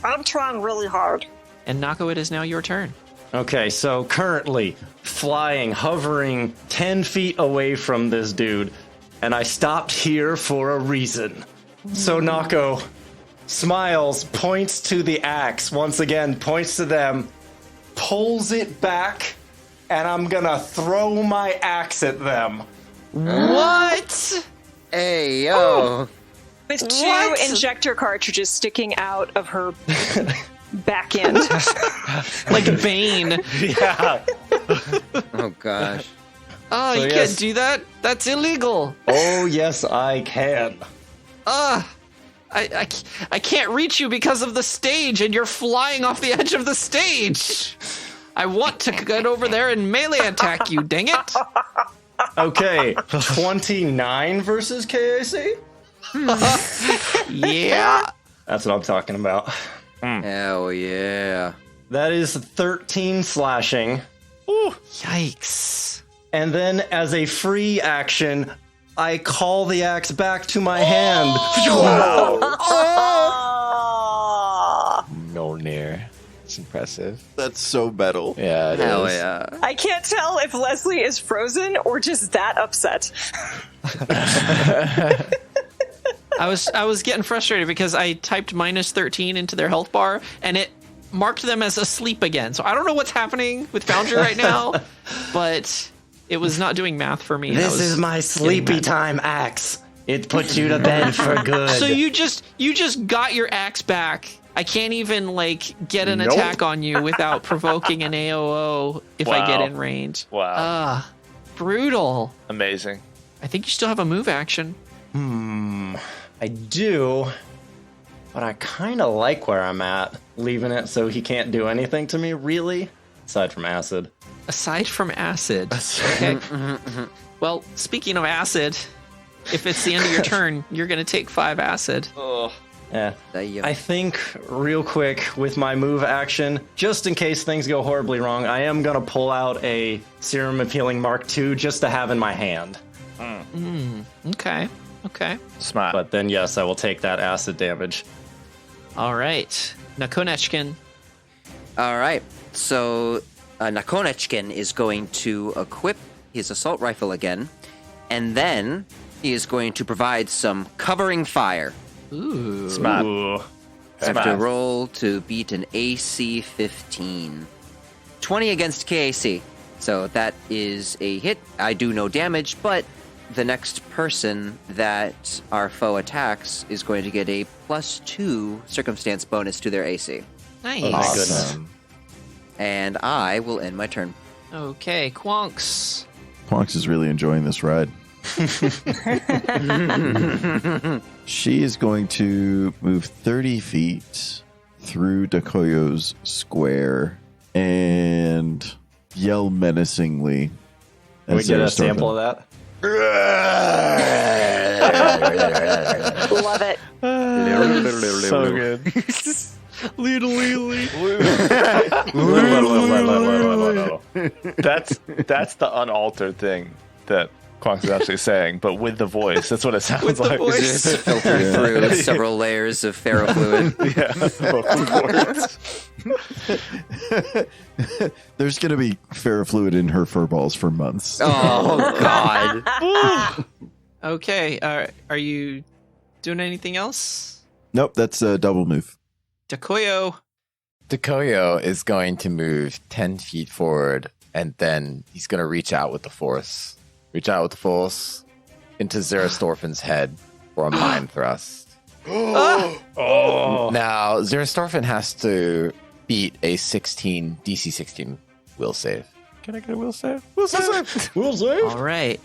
I'm trying really hard. And Nako, it is now your turn. Okay, so currently flying, hovering 10 feet away from this dude, and I stopped here for a reason. So Nako smiles, points to the axe, once again points to them, pulls it back, and I'm gonna throw my axe at them. What? Hey, yo. With 2 What? injector cartridges sticking out of her back end. Like Bane. Yeah. Oh, gosh. Oh, So you yes. can't do that. That's illegal. Oh, yes, I can. I can't reach you because of the stage, and you're flying off the edge of the stage. I want to get over there and melee attack you, dang it. Okay, 29 versus KAC? Yeah. That's what I'm talking about. Hell yeah. That is 13 slashing. Yikes. And then, as a free action, I call the axe back to my hand. Mjolnir. It's impressive. That's so metal. Yeah, it Hell is. yeah. I can't tell if Leslie is frozen or just that upset. I was getting frustrated because I typed -13 into their health bar, and it marked them as asleep again. So I don't know what's happening with Foundry right now, but it was not doing math for me. and I This was is my getting sleepy mad. time axe. It puts you to bed for good. So you just got your axe back. I can't even like get an attack on you without provoking an AOO if I get Wow. in range. Wow. Brutal. Amazing. I think you still have a move action. I do, but I kind of like where I'm at, leaving it so he can't do anything to me, really, aside from acid. Aside from acid. Okay. Well, speaking of acid, if it's the end of your turn, you're going to take 5 acid. Yeah. Damn. I think real quick with my move action, just in case things go horribly wrong, I am going to pull out a Serum of Healing Mark II just to have in my hand. Okay. Smart. But then, yes, I will take that acid damage. All right. Nakonechkin. All right. So Nakonechkin is going to equip his assault rifle again, and then he is going to provide some covering fire. Ooh. Smart. Ooh. I have to roll to beat an AC 15. 20 against KAC. So that is a hit. I do no damage, but the next person that our foe attacks is going to get a +2 circumstance bonus to their AC. Nice. Oh my goodness. And I will end my turn. Okay, Quonks. Quonks is really enjoying this ride. She is going to move 30 feet through Dakoyo's square and yell menacingly. Can we get a sample of that? Love it. So good. That's the unaltered thing that Quonks is actually saying, but with the voice. That's what it sounds With the like. voice. Just filtering through several layers of ferrofluid. There's going to be ferrofluid in her fur balls for months. Oh, God. Okay, are you doing anything else? Nope, that's a double move. Dakoyo. Dakoyo is going to move 10 feet forward, and then he's going to reach out with the force. Reach out with the force into Zerastorfen's head for a mind thrust. Now, Zerastorfen has to beat a DC 16 will save. Can I get a will save? Will save! Will save? All right.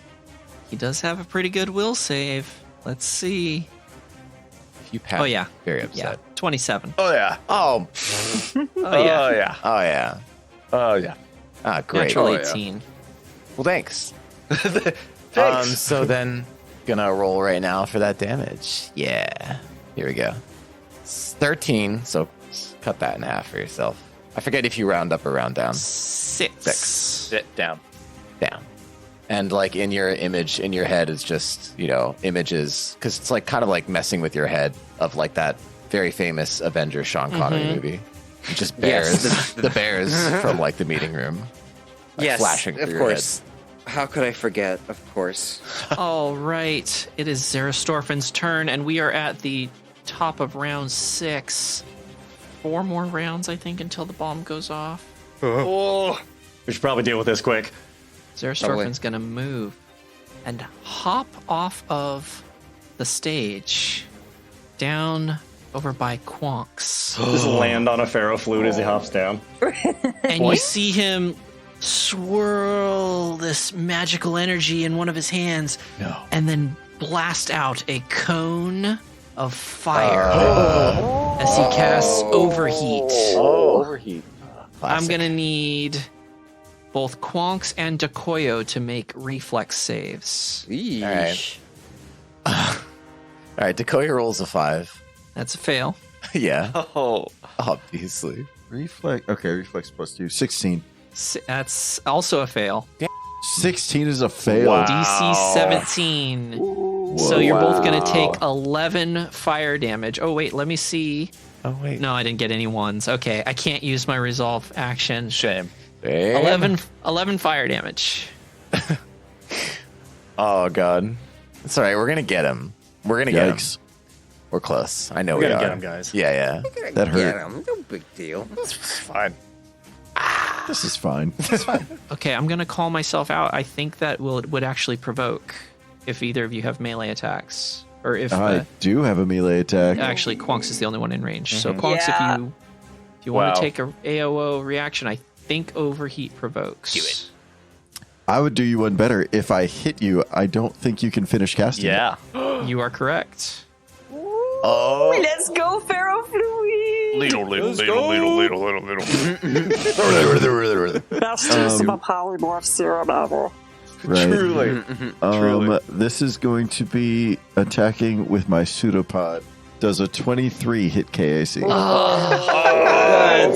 He does have a pretty good will save. Let's see. You pass. Oh, yeah. Very Yeah, upset. 27. Oh, yeah. Oh, Oh, yeah. Oh, yeah. oh yeah. Oh, yeah. Ah, great. Natural Oh, yeah. 18. Well, thanks. Thanks. So then, gonna roll right now for that damage. Yeah. Here we go. It's 13, so cut that in half for yourself. I forget if you round up or round down. 6. Sit down. Down. And like in your image, in your head is just, images, because it's like kind of like messing with your head of like that very famous Avengers Sean Connery movie. It just bears, Yes. the bears from like the meeting room. Like, Yes, flashing through of your course. How could I forget? Of course. All right. It is Zerastorfen's turn, and we are at the top of round 6. 4 more rounds, I think, until the bomb goes off. We should probably deal with this quick. Zerastorfen's going to move and hop off of the stage down over by Quonks. Just land on a ferrofluid as he hops down. And you see him swirl this magical energy in one of his hands and then blast out a cone of fire as he casts Overheat. Overheat. I'm going to need both Quonks and Dakoyo to make reflex saves. Yeesh. All right, Dakoya rolls a 5. That's a fail. Yeah, Oh. obviously. Reflex. Okay, reflex +2. 16. That's also a fail. 16 is a fail. Wow. DC 17. So you're both going to take 11 fire damage. Oh, wait, let me see. Oh, wait. No, I didn't get any ones. Okay, I can't use my resolve action. Shame. 11 fire damage. Oh, God. It's all right. We're going to get him. We're going to get him. Yikes. We're close. I know We're we gonna are. get him, guys. Yeah. That hurt. Yeah, no big deal. It's fine. This is fine. Okay, I'm going to call myself out. I think that would actually provoke if either of you have melee attacks. Or if I do have a melee attack. actually Quonks is the only one in range. So Quonks, if you want Wow. to take a AOO reaction, I think Overheat provokes. Do it. I would do you one better. If I hit you, I don't think you can finish casting it. Yeah. You are correct. Oh. Let's go, ferrofluid. Little. Best use of a polymorph serum ever. Right. Truly. This is going to be attacking with my pseudopod. Does a 23 hit KAC? Let's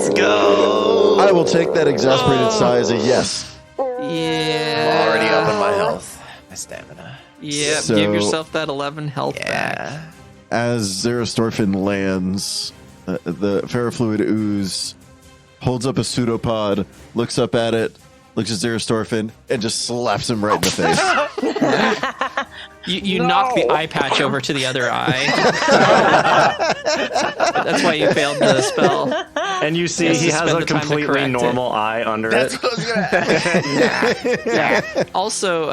go. I will take that exasperated sigh as a yes. Yeah. Already up on my health, my stamina. Yeah, So- give yourself that 11 health back. Yeah. As Zerastorfen lands, the ferrofluid ooze holds up a pseudopod, looks up at it, looks at Zerastorfen, and just slaps him right in the face. You knock the eye patch over to the other eye. That's why you failed the spell. And you see Yes, he to has spend a the time to completely correct it. normal eye under it. Also,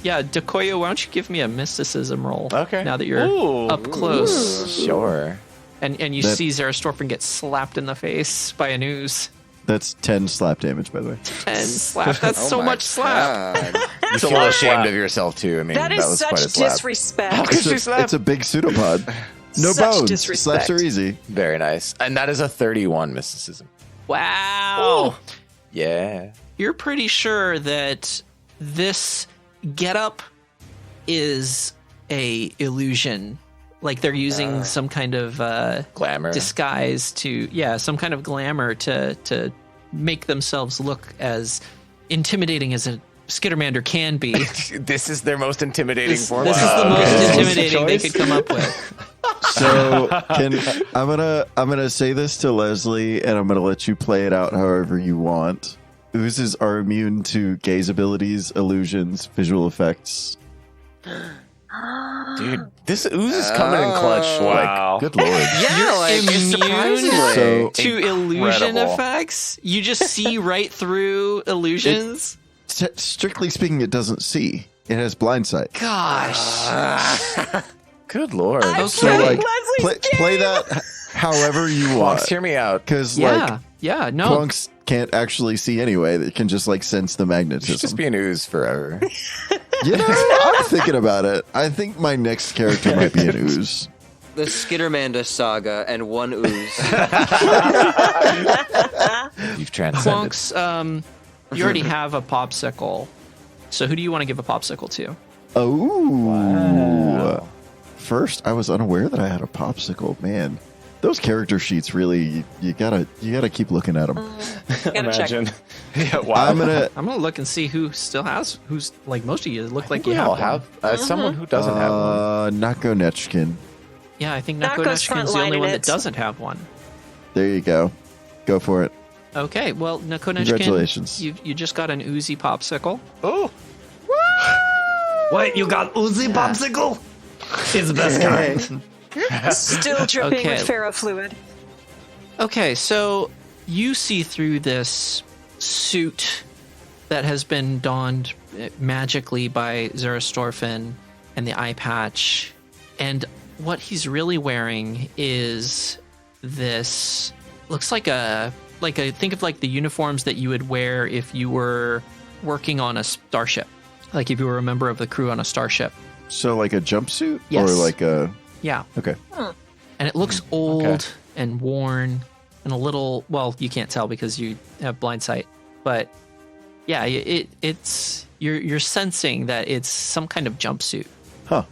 Dekoya, why don't you give me a mysticism roll? Okay. Now that you're up close. Sure. And you That- see Zerastorfen get slapped in the face by an ooze. That's 10 slap damage, by the way. 10 slap. That's so much slap. You feel ashamed of yourself too. I mean, That is was quite a such slap. disrespect. It's a big pseudopod. No Such bones. disrespect. Slaps are easy. Very nice. And that is a 31 mysticism. Wow. Yeah. You're pretty sure that this getup is a illusion. Like they're using some kind of Glamour. disguise some kind of glamour to make themselves look as intimidating as a Skittermander can be. This is their most intimidating This form. is the most Okay. intimidating they Choice? could come up with. So I'm gonna say this to Leslie, and I'm gonna let you play it out however you want. Oozes are immune to gaze abilities, illusions, visual effects. Dude, this ooze is coming in clutch. Wow. Like, good lord. You're surprisingly So- to illusion incredible. effects. You just see right through illusions. Strictly speaking, it doesn't see. It has blind sight. Gosh. Good lord. So like, play that however you Fox, want. hear me out. Because Yeah. Yeah. No. Plunks can't actually see anyway. They can just like sense the Should magnetism. just be an ooze forever. You know, I'm thinking about it. I think my next character might be an ooze. The Skittermander Saga and one ooze. You've transcended. Plunks, you already have a popsicle. So who do you want to give a popsicle to? Oh. First, I was unaware that I had a popsicle. Man, those character sheets really you gotta keep looking at them. Gotta check. Imagine. Yeah, wow. I'm gonna I'm gonna look and see who still has who's like most of you look like you We have. all one. have someone who doesn't have one. Nako Nechkin. Yeah, I think Nako's Nako Nechkin's the only frontlining one that it. doesn't have one. There you go. Go for it. Okay, well, Nako Nechkin, Congratulations. you just got an Uzi popsicle. Oh, Wait, you got Uzi popsicle? It's the best kind. Still dripping Okay. with ferrofluid. Okay, so you see through this suit that has been donned magically by Zerastorfen and the eye patch, and what he's really wearing is this looks like a think of like the uniforms that you would wear if you were working on a starship, like if you were a member of the crew on a starship. So like a jumpsuit Yes. or like a Yeah. okay. And it looks old and worn and a little, well, you can't tell because you have blind sight, but yeah, it's you're sensing that it's some kind of jumpsuit. Huh.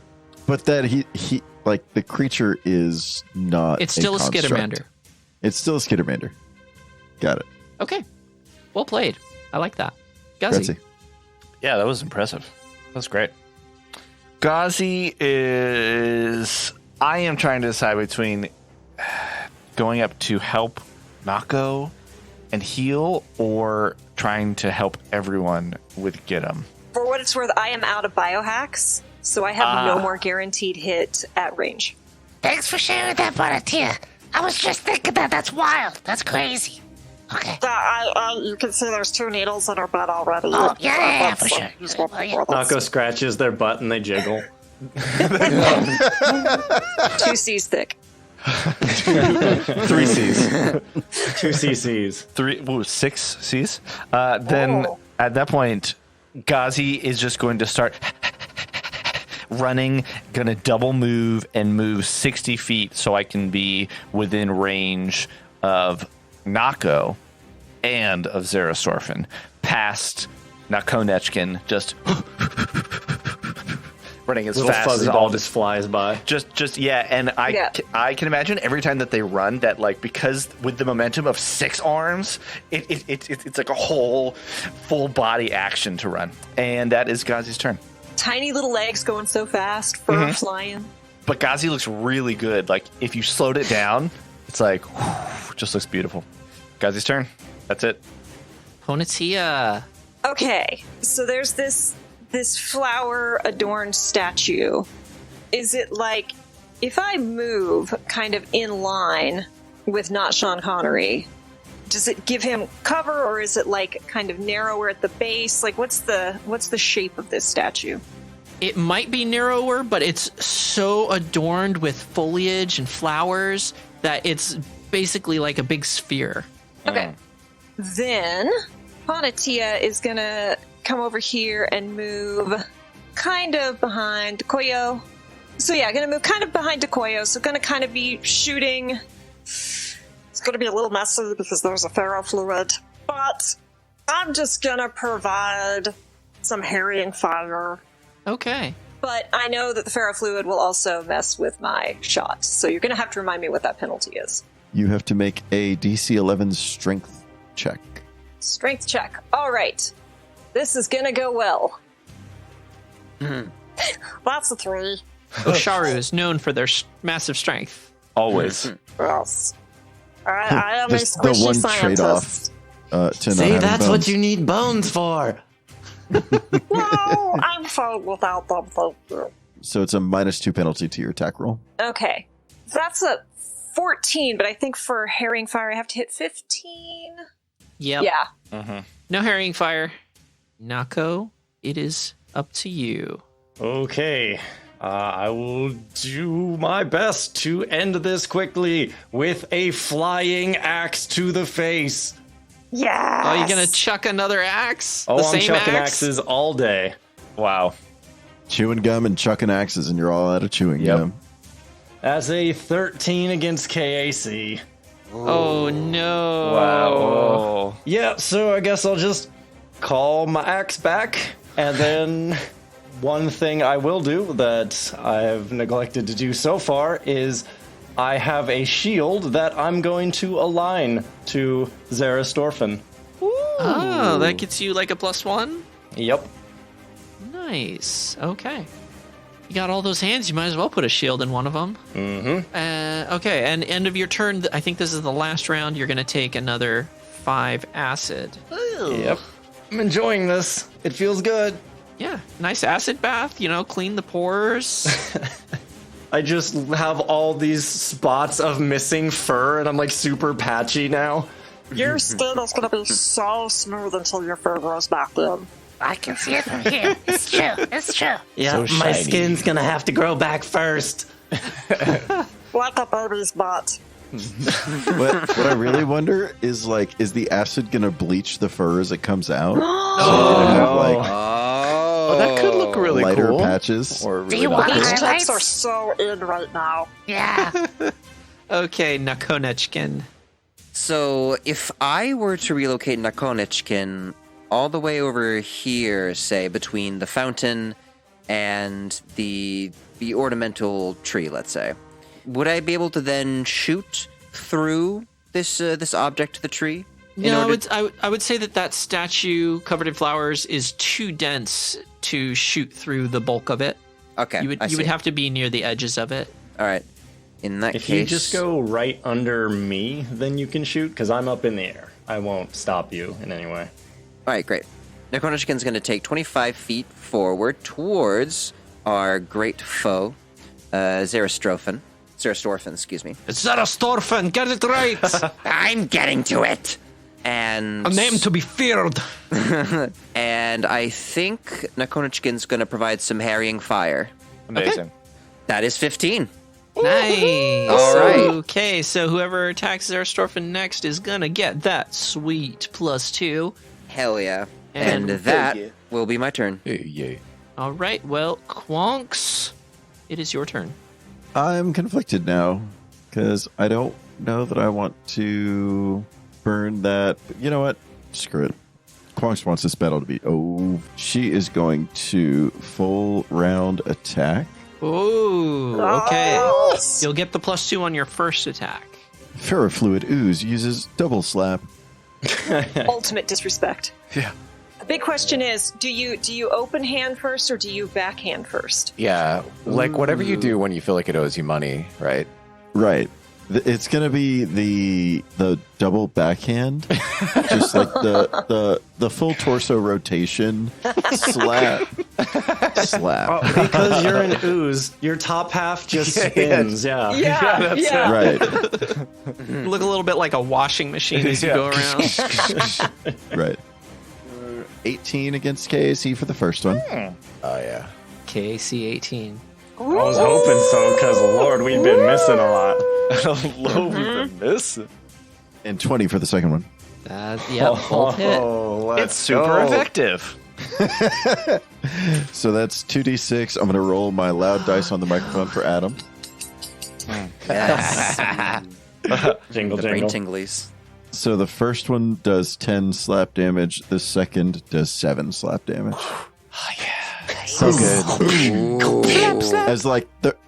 But that he like the creature is not It's still a construct. Skittermander. It's still a Skittermander. Got it. Okay. Well played. I like that. Guzzy. Grazie. yeah, that was impressive. That's great. Ghazi is. I am trying to decide between going up to help Nako and heal, or trying to help everyone with get 'em. For what it's worth, I am out of biohacks, so I have no more guaranteed hit at range. Thanks for sharing that, Bonatia. I was just thinking that's wild. That's crazy. Okay. You can see there's 2 needles in her butt already. Oh, yeah, for sure. Well, yeah. Nako scratches their butt and they jiggle. 2 C's thick. 3 C's. 2 cc's. 6 C's. Then Oh. at that point, Ghazi is just going to start running, gonna double move and move 60 feet so I can be within range of Nako and of Zerastorfen, past Nakonechkin, just running as Little fast fuzzy as ball all just flies by. just yeah, and I can imagine every time that they run that, like, because with the momentum of 6 arms, it's like a whole full body action to run, and that is Ghazi's turn. Tiny little legs going so fast, fur flying. But Ghazi looks really good. Like, if you slowed it down, it's like just looks beautiful. Ghazi's turn. That's it. Ponatia. Okay, so there's this flower adorned statue. Is it like, if I move kind of in line with not Sean Connery, does it give him cover, or is it like kind of narrower at the base? Like, what's the shape of this statue? It might be narrower, but it's so adorned with foliage and flowers that it's basically like a big sphere. Okay. Then Ponatia is gonna come over here and move kind of behind Koyo. So yeah, gonna move kind of behind Koyo. So gonna kind of be shooting. It's gonna be a little messy because there's a ferrofluid, but I'm just gonna provide some harrying fire. Okay. But I know that the ferrofluid will also mess with my shot, so you're gonna have to remind me what that penalty is. You have to make a DC 11 strength check. Strength check. All right. This is gonna go well. That's a 3. Osharu is known for their massive strength. Always. Yes. I am a Just the squishy one scientist. trade-off to not See, having that's bones. what you need bones for. No, I'm fine without them, thank you. So it's a -2 penalty to your attack roll. Okay. That's a 14, but I think for harrying fire I have to hit 15. Yep. Yeah. No harrying fire. Nako, it is up to you. Okay. I will do my best to end this quickly with a flying axe to the face. Yes. Oh, you're gonna chuck another axe? Oh, the I'm same chucking axe? axes all day. Wow. Chewing gum and chucking axes, and you're all out of chewing gum. As a 13 against KAC. Oh no! Wow. Yeah, so I guess I'll just call my axe back, and then one thing I will do that I've neglected to do so far is I have a shield that I'm going to align to Zerastorfen. Oh, that gets you like a +1? Yep. Nice. Okay. You got all those hands, you might as well put a shield in one of them. Mm-hmm. Okay, and end of your turn, I think this is the last round, you're going to take another 5 acid. Yep. I'm enjoying this. It feels good. Yeah, nice acid bath, clean the pores. I just have all these spots of missing fur, and I'm like super patchy now. Your skin is going to be so smooth until your fur grows back in. I can see it from here. It's true. It's true. Yeah, So my shiny. skin's gonna have to grow back first. Like a baby's butt. What I really wonder is, like, is the acid gonna bleach the fur as it comes out? So Oh. you're gonna have, like, Oh, that could look really lighter cool. patches. Or Do really you not want cool. These tips highlights? are so in right now. Yeah. Okay, Nakonechkin. So if I were to relocate Nakonechkin all the way over here, say between the fountain and the ornamental tree, let's say, would I be able to then shoot through this object to the tree? No, I would say that statue covered in flowers is too dense to shoot through the bulk of it. Okay, You would have to be near the edges of it. All right. In that If case, you just go right under me, then you can shoot, because I'm up in the air. I won't stop you in any way. All right, great. Nakonechkin's going to take 25 feet forward towards our great foe, Zerastorfen, excuse me. Zerastorfen, get it right! I'm getting to it. And A name to be feared. and I think Nakonechkin's going to provide some harrying fire. Amazing. That is 15. Nice. All right. Okay, so whoever attacks Zerastorfen next is gonna get that sweet +2. Hell yeah. And- And that will be my turn. Hey, yeah. All right. Well, Quonks, it is your turn. I'm conflicted now because I don't know that I want to burn that. But you know what? Screw it. Quonks wants this battle to be over. She is going to full round attack. Ooh, okay. Oh. You'll get the +2 on your first attack. Ferrofluid Ooze uses double slap. Ultimate disrespect. Yeah. The big question is, do you open hand first or do you backhand first? Yeah, like whatever you do when you feel like it owes you money, right? Right. It's going to be the double backhand, just like the full torso rotation, slap. Because you're an ooze, your top half just spins. Yeah. Yeah. Right. Look a little bit like a washing machine as you go around. Right. 18 against KAC for the first one. Oh yeah. KC 18. I was hoping so, because Lord, we've been missing a lot. Lord, we've been missing. And 20 for the second one. Yep, both hit. It's super effective. So that's 2d6. I'm going to roll my loud dice on the microphone for Adam. Yes. Jingle, The brain jingle. tinglies. So the first one does 10 slap damage. The second does 7 slap damage. So good.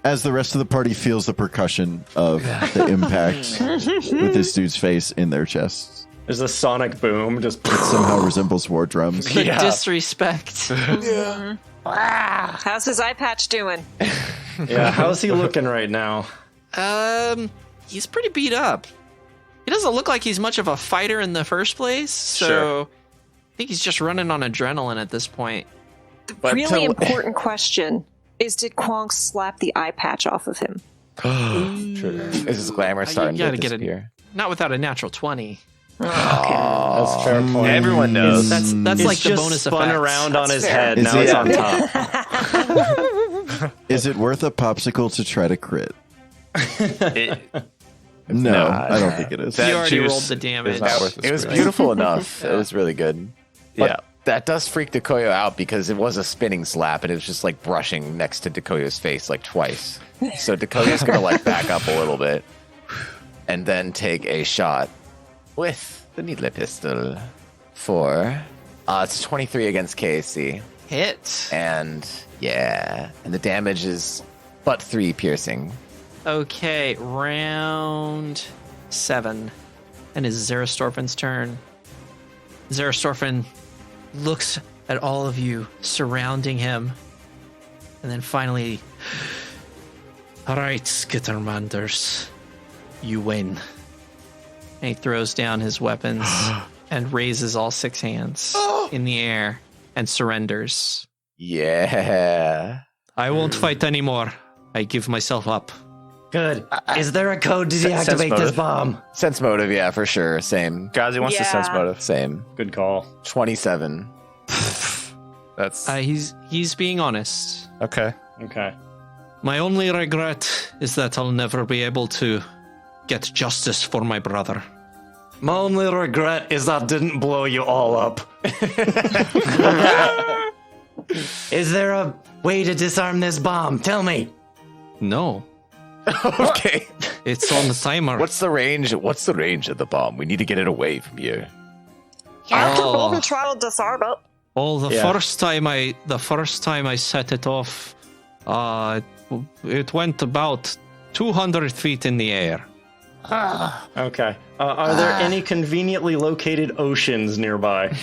As the rest of the party feels the percussion of the impact with this dude's face in their chests. There's a sonic boom. Just It somehow resembles war drums. The disrespect. Wow. How's his eye patch doing? yeah. How's he looking right now? He's pretty beat up. He doesn't look like he's much of a fighter in the first place, so Sure. I think he's just running on adrenaline at this point. But Really important question is, did Quonk slap the eye patch off of him? Is his glamour starting You to gotta get disappear? Not without a natural 20. That's a fair point. Everyone knows. That's It's like the just bonus spun effect. around on his head. Is Now it- it's on top. Is it worth a popsicle to try to crit? It- No, not. I don't think it is. That You already juice rolled the damage. is not worth the It was squeeze. beautiful enough. It was really good. But Yeah. that does freak Dekoyo out because it was a spinning slap and it was just like brushing next to Dekoyo's face like twice. So Dekoyo's gonna like back up a little bit and then take a shot with the needler pistol for it's 23 against KAC. Hit. And yeah, and the damage is but 3 piercing. Okay, round 7. And it's Zerastorfen's turn. Zerastorfen looks at all of you surrounding him. And then finally, all right, Skittermanders, you win. And he throws down his weapons and raises all 6 hands in the air and surrenders. Yeah. I won't fight anymore. I give myself up. Good. Is there a code to Sense deactivate this motive. bomb? Sense motive, yeah, for sure. Same. Gazi wants to sense Yeah. motive. Same. Good call. 27. That's He's being honest. okay. Okay. My only regret is that I'll never be able to get justice for my brother. My only regret is I didn't blow you all up. Is there a way to disarm this bomb? Tell me. No, Okay. it's on the timer. What's the range? What's the range of the bomb? We need to get it away from here. After Oh. we'll try to disarm it. Well, the Yeah. first time I set it off, it went about 200 feet in the air. Okay. Are there any conveniently located oceans nearby?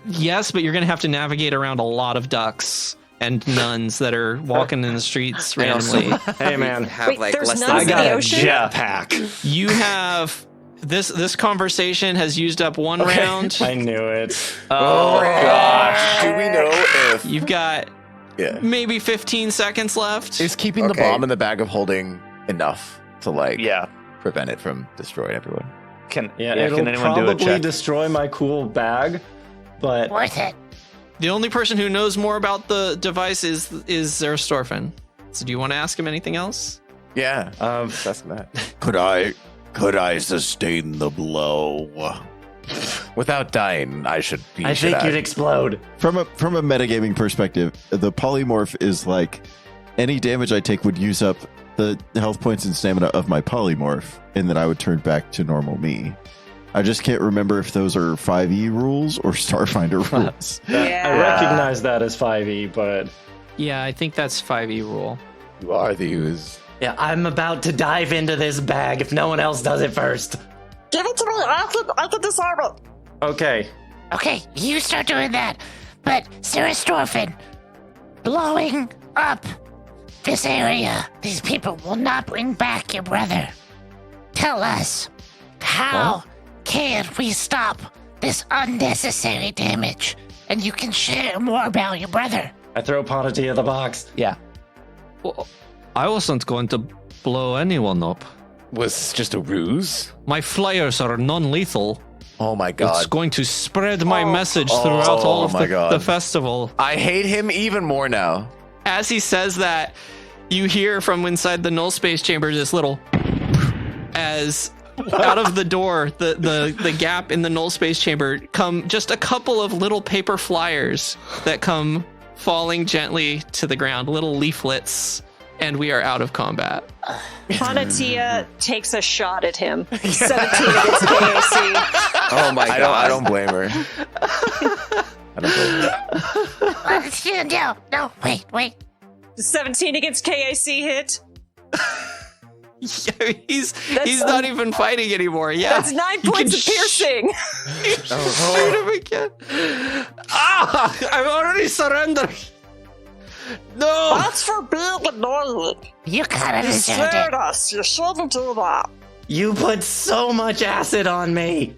Yes, but you're gonna have to navigate around a lot of ducks and nuns that are walking in the streets randomly. Hey, man. Have Wait, like there's less none I in than got the a ocean? jetpack. You have this conversation has used up one round. I knew it. Oh gosh. Do we know if You've got yeah. maybe 15 seconds left. Is keeping the Okay. bomb in the bag of holding enough to like Yeah. prevent it from destroying everyone? Can It'll can anyone do a probably check? destroy my cool bag, but Worth it. The only person who knows more about the device is Zerastorfen. So do you want to ask him anything else? Yeah. um, That's that. Could I sustain the blow? Without dying, I think you'd explode. From a metagaming perspective, the polymorph is like any damage I take would use up the health points and stamina of my polymorph, and then I would turn back to normal me. I just can't remember if those are 5e rules or Starfinder rules. I recognize that as 5e, but... Yeah, I think that's 5e rule. You are the ooze. Yeah, I'm about to dive into this bag if no one else does it first. Give it to me. I can disarm it. Okay. Okay, you start doing that. But Zerastorfen, blowing up this area, these people will not bring back your brother. Tell us, how can we stop this unnecessary damage? And you can share more about your brother. I throw Ponatia the box. Yeah. Well, I wasn't going to blow anyone up. Was this just a ruse? My flyers are non-lethal. Oh my god. It's going to spread my message throughout all of the festival. I hate him even more now. As he says that, you hear from inside the null space chamber this little as out of the door, the gap in the null space chamber, come just a couple of little paper flyers that come falling gently to the ground, little leaflets, and we are out of combat. Ponatia takes a shot at him. 17 against KAC. Oh my god. I don't blame her. I don't blame her. No, wait. 17 against KAC hit. Yeah, he's not even fighting anymore. Yeah, That's 9 points of piercing. Shoot him again. I'm already surrendering. No. That's for being annoying. You kind of You deserved scared it. us. You shouldn't do that. You put so much acid on me.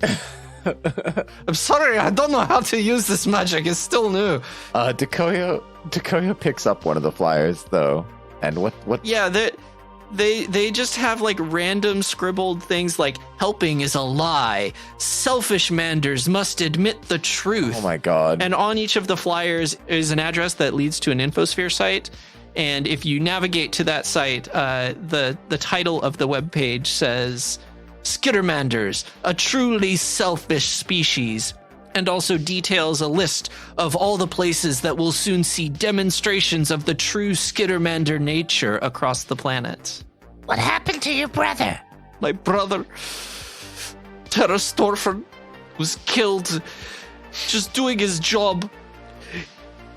I'm sorry. I don't know how to use this magic. It's still new. Dekoyo picks up one of the flyers though, and what? Yeah, they just have like random scribbled things like helping is a lie. Selfish manders must admit the truth. Oh my god. And on each of the flyers is an address that leads to an infosphere site. And if you navigate to that site, the title of the webpage says Skittermanders, a truly selfish species, and also details a list of all the places that will soon see demonstrations of the true Skittermander nature across the planet. What happened to your brother? My brother, Zerastorfen, was killed just doing his job,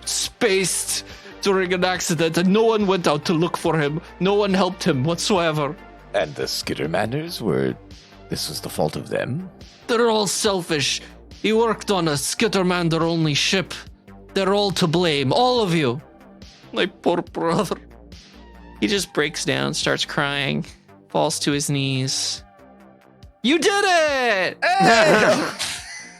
spaced during an accident, and no one went out to look for him. No one helped him whatsoever. And the Skittermanders this was the fault of them? They're all selfish. He worked on a Skittermander-only ship. They're all to blame, all of you. My poor brother. He just breaks down, starts crying, falls to his knees. You did it! Hey!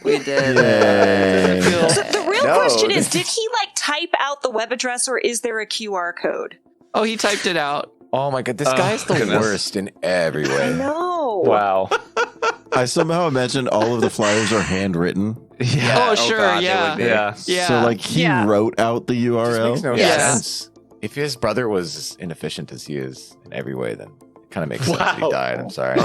We did Yay. So the real question is, did he type out the web address or is there a QR code? Oh, he typed it out. Oh my god, this guy's the worst in every way. No. Wow. I somehow imagine all of the flyers are handwritten. Oh, sure, God, yeah. they would be. Yeah. So he wrote out the This URL. makes no Yeah. sense. If his brother was as inefficient as he is in every way, then it kind of makes sense that he Wow. died. I'm sorry.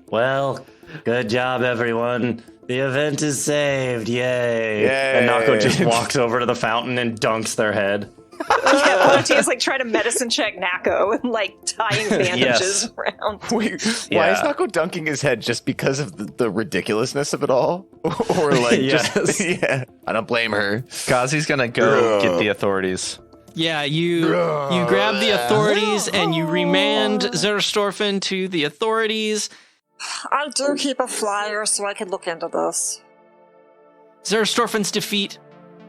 Well, good job, everyone. The event is saved. Yay. Yay. And Nako just walks over to the fountain and dunks their head. Yeah, Ponatia's trying to medicine check Nako and tying bandages around. Wait, why Yeah. is Nako dunking his head just because of the ridiculousness of it all? Or Yes. just, yeah. I don't blame her. Gazi's gonna go get the authorities. Yeah, you grab the authorities and you remand Zerastorfen to the authorities. I do keep a flyer so I can look into this. Zerastorfen's defeat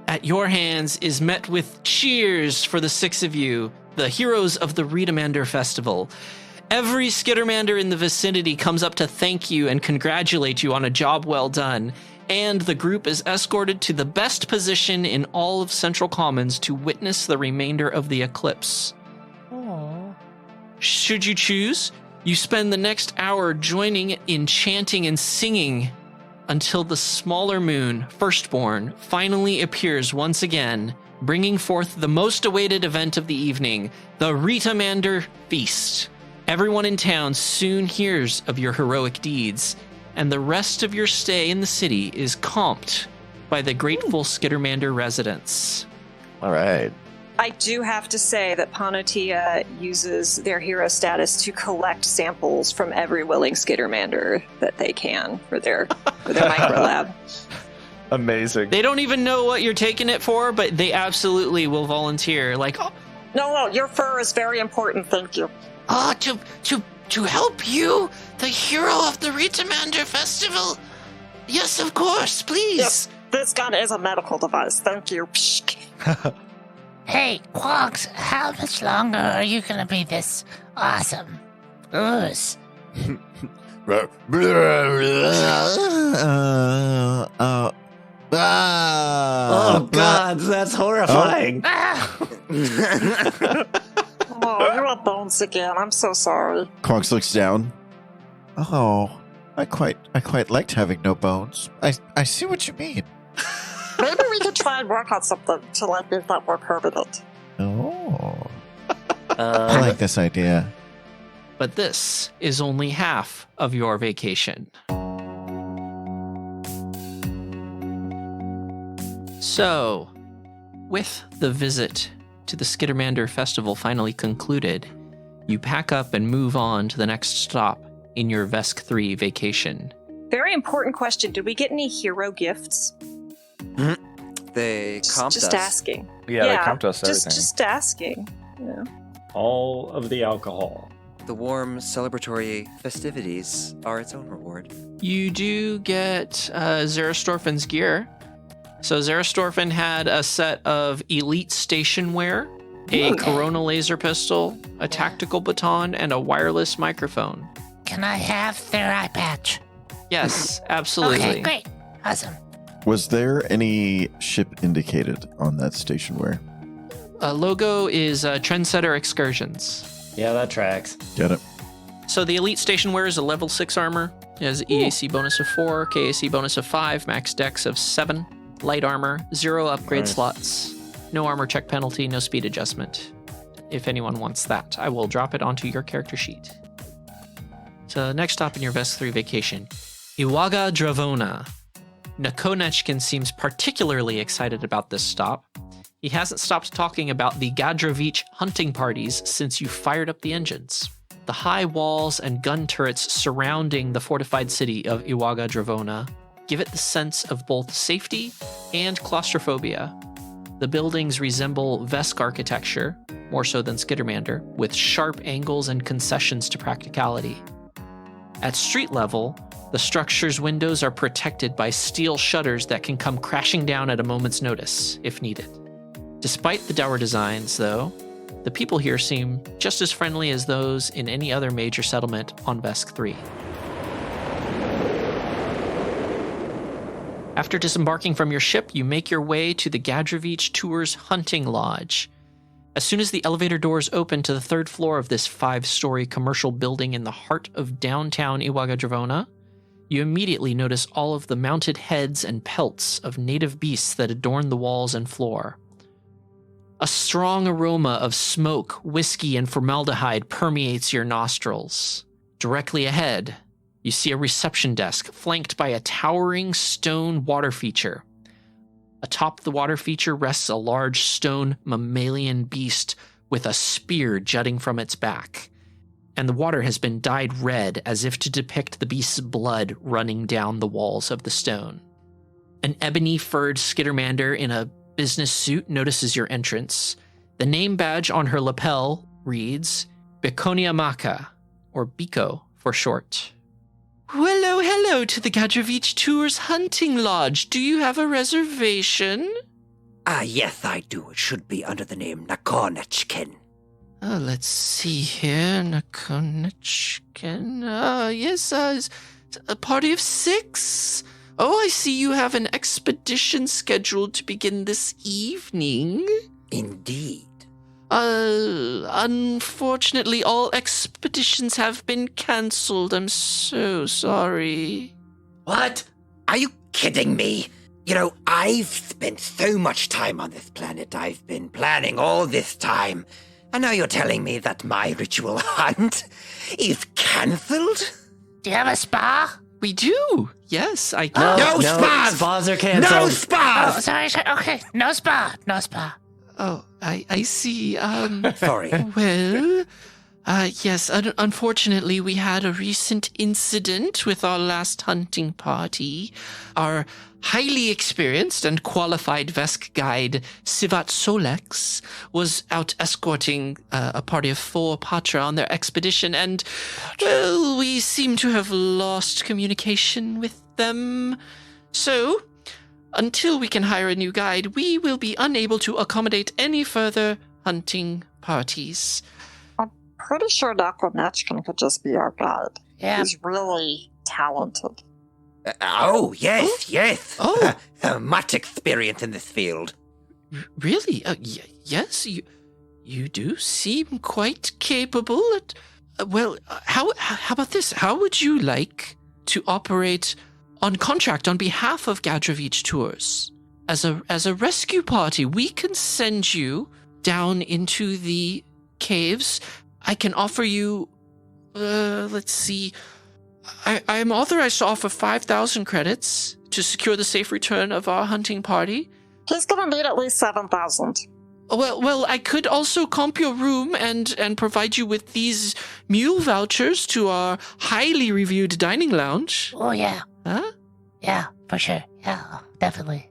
at your hands is met with cheers for the six of you, the heroes of the Skittermander Festival. Every Skittermander in the vicinity comes up to thank you and congratulate you on a job well done, and the group is escorted to the best position in all of Central Commons to witness the remainder of the eclipse. Should you choose, you spend the next hour joining in chanting and singing until the smaller moon, Firstborn, finally appears once again, bringing forth the most awaited event of the evening, the Skittermander Feast. Everyone in town soon hears of your heroic deeds, and the rest of your stay in the city is comped by the grateful Skittermander residents. All right. I do have to say that Panotia uses their hero status to collect samples from every willing Skittermander that they can for their microlab. Amazing. They don't even know what you're taking it for, but they absolutely will volunteer. Like, oh, No, your fur is very important, thank you. To help you, the hero of the Skittermander Festival? Yes, of course, please. Yes, this gun is a medical device, thank you. Hey, Quonks, how much longer are you gonna be this awesome? Ooze. Oh, God, that's horrifying. Oh, you have bones again, I'm so sorry. Quonks looks down. Oh, I quite liked having no bones. I see what you mean. Maybe we could try and work on something to make that more permanent. Oh. I like this idea. but this is only half of your vacation. So, with the visit to the Skittermander Festival finally concluded, you pack up and move on to the next stop in your Vesk-3 vacation. Very important question. Did we get any hero gifts? They comped Just us. asking. Yeah, they comped us everything. Just asking. Yeah. All of the alcohol. The warm celebratory festivities are its own reward. You do get Zerastorfen's gear. So Zerastorfen had a set of elite station wear, a Corona laser pistol, a tactical baton, and a wireless microphone. Can I have their eye patch? Yes, absolutely. Okay, great. Awesome. Was there any ship indicated on that stationware? Logo is Trendsetter Excursions. Yeah, that tracks. Get it. So the elite station wear is a level 6 armor. It has EAC bonus of 4, KAC bonus of 5, max dex of 7, light armor, 0 upgrade Nice. slots, no armor check penalty, no speed adjustment. If anyone wants that, I will drop it onto your character sheet. So next stop in your Vesk-3 vacation, Iwaga Dravona. Nakonechkin seems particularly excited about this stop. He hasn't stopped talking about the Gadrovich hunting parties since you fired up the engines. The high walls and gun turrets surrounding the fortified city of Iwaga Dravona give it the sense of both safety and claustrophobia. The buildings resemble Vesk architecture, more so than Skittermander, with sharp angles and concessions to practicality. At street level, the structure's windows are protected by steel shutters that can come crashing down at a moment's notice, if needed. Despite the dour designs, though, the people here seem just as friendly as those in any other major settlement on Vesk-3. After disembarking from your ship, you make your way to the Gadrovich Tours Hunting Lodge. As soon as the elevator doors open to the third floor of this 5-story commercial building in the heart of downtown Iwaga Dravona, you immediately notice all of the mounted heads and pelts of native beasts that adorn the walls and floor. A strong aroma of smoke, whiskey, and formaldehyde permeates your nostrils. Directly ahead, you see a reception desk flanked by a towering stone water feature. Atop the water feature rests a large stone mammalian beast with a spear jutting from its back, and the water has been dyed red as if to depict the beast's blood running down the walls of the stone. An ebony-furred Skittermander in a business suit notices your entrance. The name badge on her lapel reads Bekonia Maka, or Biko for short. Hello to the Gadrovich Tours Hunting Lodge. Do you have a reservation? Yes, I do. It should be under the name Nakonechkin. Let's see here. Nakonechkin. Yes, a party of 6. Oh, I see you have an expedition scheduled to begin this evening. Indeed. Unfortunately, all expeditions have been cancelled. I'm so sorry. What? Are you kidding me? You know, I've spent so much time on this planet. I've been planning all this time. And now you're telling me that my ritual hunt is cancelled? Do you have a spa? We do. Yes, I No, No spas! Spas are canceled. No spas! Oh, sorry. Okay, no spa. No spa. Oh, I see. Sorry. Well, yes, unfortunately, we had a recent incident with our last hunting party. Our highly experienced and qualified Vesk guide, Sivat Solex, was out escorting a party of 4 Patra on their expedition, and, well, we seem to have lost communication with them. So, until we can hire a new guide, we will be unable to accommodate any further hunting parties. Pretty sure Dr. Netchkin could just be our guide. Yeah. He's really talented. Oh, yes. Oh. Much experience in this field. Really? Yes, you do seem quite capable. How about this? How would you like to operate on contract on behalf of Gadrovich Tours? As a rescue party, we can send you down into the caves. I can offer you, let's see, I am authorized to offer 5,000 credits to secure the safe return of our hunting party. He's gonna need at least 7,000. Well, I could also comp your room and provide you with these mule vouchers to our highly reviewed dining lounge. Oh, yeah. Huh? Yeah, for sure. Yeah, definitely.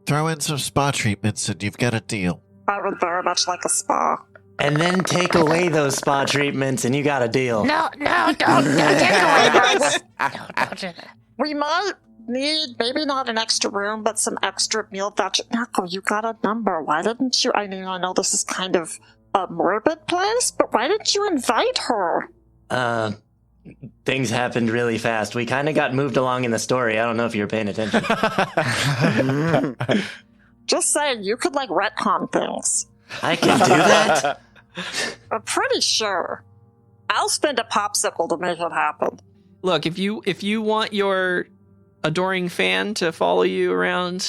Throw in some spa treatments and you've got a deal. I would very much like a spa. And then take away those spa treatments and you got a deal. No, don't take away those. No, don't do that. We might need, maybe not an extra room, but some extra meal voucher. Nako, you got a number. Why didn't you? I mean, I know this is kind of a morbid place, but why didn't you invite her? Things happened really fast. We kind of got moved along in the story. I don't know if you were paying attention. Just saying, you could, like, retcon things. I can do that? I'm pretty sure. I'll spend a popsicle to make it happen. Look, if you want your adoring fan to follow you around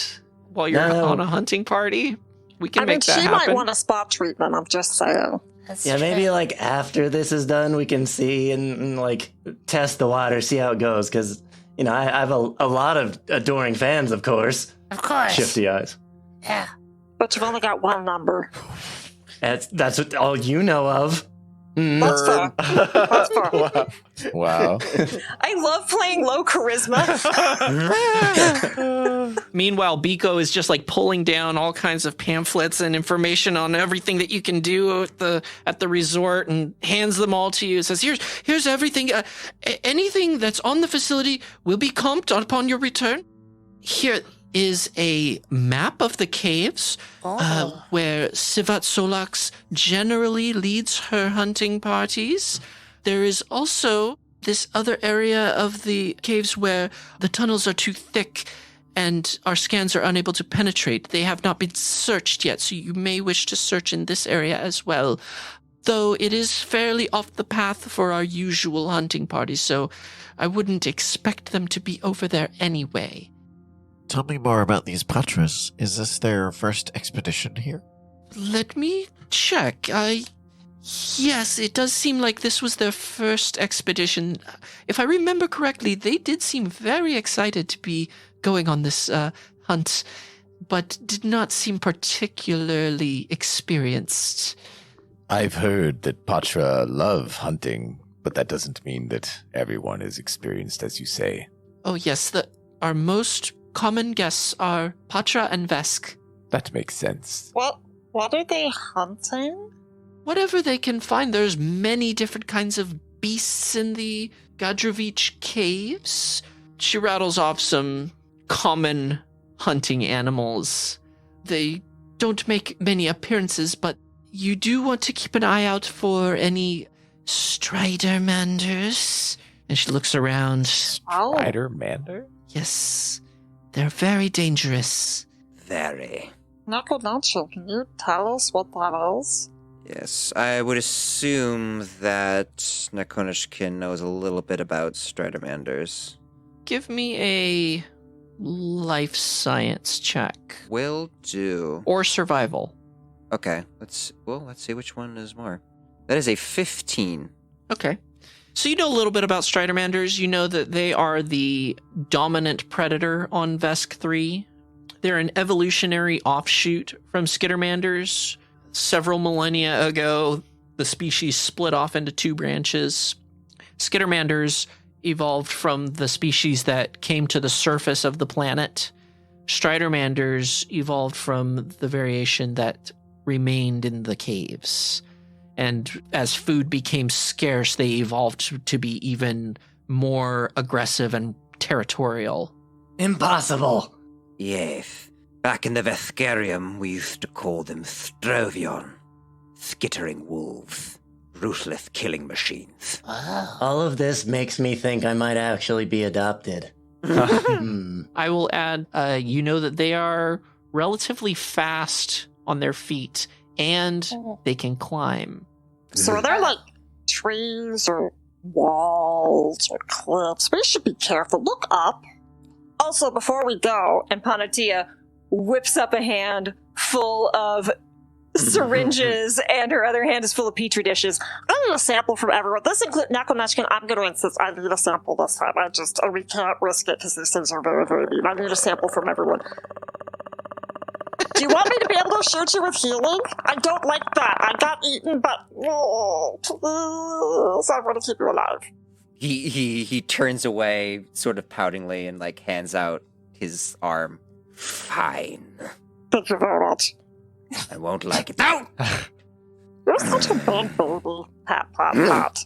while you're on a hunting party, we can make that happen. She might want a spa treatment, I'm just saying. That's Yeah, true. maybe like after this is done, we can see and like test the water, see how it goes. Because, you know, I have a lot of adoring fans, of course. Of course. Shifty eyes. Yeah. But you've only got one number. That's what all you know of. That's fair. That's fair. Wow. I love playing low charisma. Meanwhile, Biko is just like pulling down all kinds of pamphlets and information on everything that you can do at the resort, and hands them all to you. Says, "Here's everything. Anything that's on the facility will be comped upon your return. Here is a map of the caves where Sivat Solax generally leads her hunting parties. There is also this other area of the caves where the tunnels are too thick and our scans are unable to penetrate. They have not been searched yet, so you may wish to search in this area as well. Though it is fairly off the path for our usual hunting parties, so I wouldn't expect them to be over there anyway." Tell me more about these Patras. Is this their first expedition here? Let me check. Yes, it does seem like this was their first expedition. If I remember correctly, they did seem very excited to be going on this hunt, but did not seem particularly experienced. I've heard that Patra love hunting, but that doesn't mean that everyone is experienced, as you say. Oh yes, our most common guests are Patra and Vesk. That makes sense. What are they hunting? Whatever they can find. There's many different kinds of beasts in the Gadrovich caves. She rattles off some common hunting animals. They don't make many appearances, but you do want to keep an eye out for any Skittermanders. And she looks around. Oh, Skittermander? Yes, they're very dangerous. Very. Nakonacho, can you tell us what that is? Yes, I would assume that Nakonishkin knows a little bit about Skittermanders. Give me a life science check. Will do. Or survival. Okay, let's see which one is more. That is a 15. Okay. So you know a little bit about Skittermanders. You know that they are the dominant predator on Vesk-3. They're an evolutionary offshoot from Skittermanders. Several millennia ago, the species split off into two branches. Skittermanders evolved from the species that came to the surface of the planet. Skittermanders evolved from the variation that remained in the caves. And as food became scarce, they evolved to be even more aggressive and territorial. Impossible. Yes. Back in the Veskarium, we used to call them Strovion. Skittering wolves. Ruthless killing machines. All of this makes me think I might actually be adopted. I will add, you know that they are relatively fast on their feet, and they can climb. So are there like trees or walls or cliffs? We should be careful. Look up. Also, before we go, and Panatia whips up a hand full of syringes, and her other hand is full of petri dishes. I need a sample from everyone. This includes Nakonechkin. I'm going to insist I need a sample this time. We can't risk it because these things are very, very mean. I need a sample from everyone. Do you want me to be able to shoot you with healing? I don't like that. I got eaten, but please, I want to keep you alive. He turns away, sort of poutingly, and like hands out his arm. Fine. Thank you very much. I won't like it. No! You're such a bad baby. Pat, pat, pat.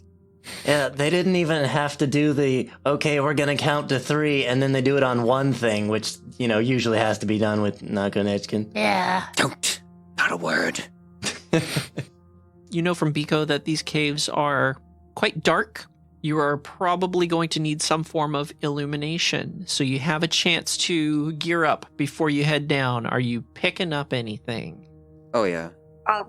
Yeah, they didn't even have to do the, okay, we're going to count to 3, and then they do it on one thing, which, usually has to be done with Nakonechkin. Yeah. Don't. Not a word. You know from Biko that these caves are quite dark. You are probably going to need some form of illumination, so you have a chance to gear up before you head down. Are you picking up anything? Oh, yeah.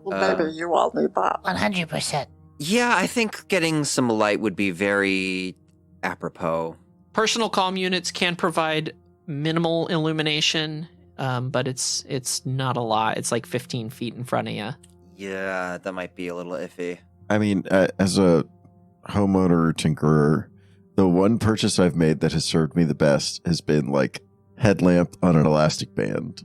Maybe you all need that. 100%. Yeah, I think getting some light would be very apropos. Personal comm units can provide minimal illumination, but it's not a lot. It's like 15 feet in front of you. Yeah, that might be a little iffy. I mean, as a homeowner or tinkerer, the one purchase I've made that has served me the best has been like headlamp on an elastic band.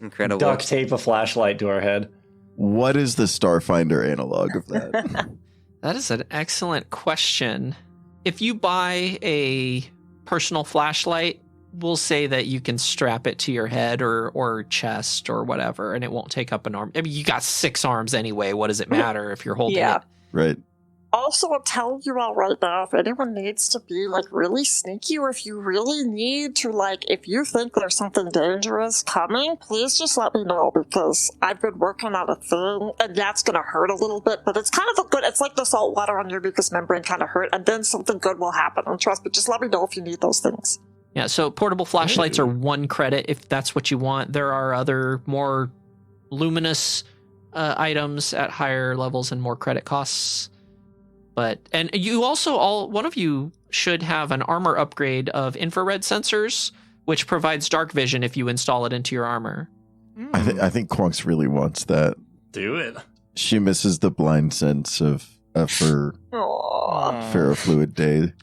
Incredible. Duct tape a flashlight to our head. What is the Starfinder analog of that? That is an excellent question. If you buy a personal flashlight, we'll say that you can strap it to your head or chest or whatever, and it won't take up an arm. I mean, you got 6 arms anyway. What does it matter if you're holding it? Right. Also, I'm telling you all right now, if anyone needs to be, really sneaky, or if you really need to, if you think there's something dangerous coming, please just let me know, because I've been working on a thing, and that's gonna hurt a little bit, but it's kind of it's like the salt water on your mucous membrane kind of hurt, and then something good will happen, and trust me, just let me know if you need those things. Yeah, so portable flashlights are 1 credit if that's what you want. There are other more luminous items at higher levels and more credit costs. And you also, one of you should have an armor upgrade of infrared sensors, which provides dark vision if you install it into your armor. I think Quonks really wants that. Do it. She misses the blind sense of her ferrofluid day.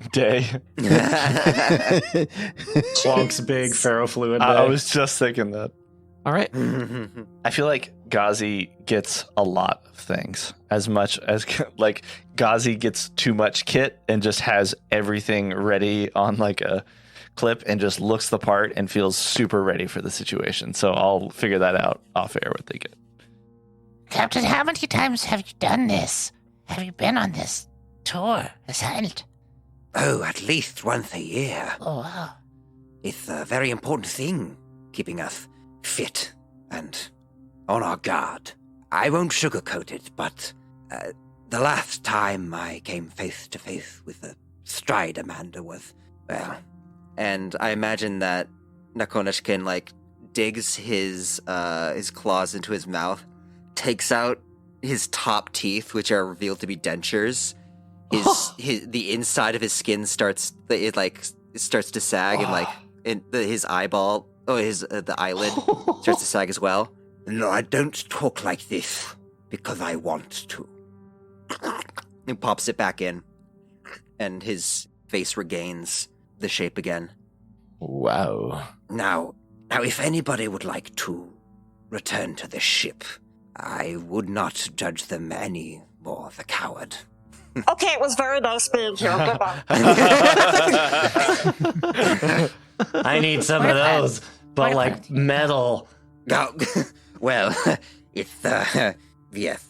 Quonk's big ferrofluid day. I was just thinking that. All right. I feel like Ghazi gets a lot of things. As much as Ghazi gets too much kit and just has everything ready on a clip and just looks the part and feels super ready for the situation. So I'll figure that out off air what they get. Captain, how many times have you done this? Have you been on this tour, this hunt? Oh, at least once a year. Oh, wow. It's a very important thing, keeping us fit and on our guard. I won't sugarcoat it, but the last time I came face to face with a Skittermander was, well... And I imagine that Nakonechkin, digs his claws into his mouth, takes out his top teeth, which are revealed to be dentures. The inside of his skin starts to sag, and his eyeball, the eyelid starts to sag as well. No, I don't talk like this because I want to. He pops it back in, and his face regains the shape again. Wow. Now, if anybody would like to return to the ship, I would not judge them any more the coward. Okay, it was very nice being here. Goodbye. I need some of those, but like metal. Oh, well, yes,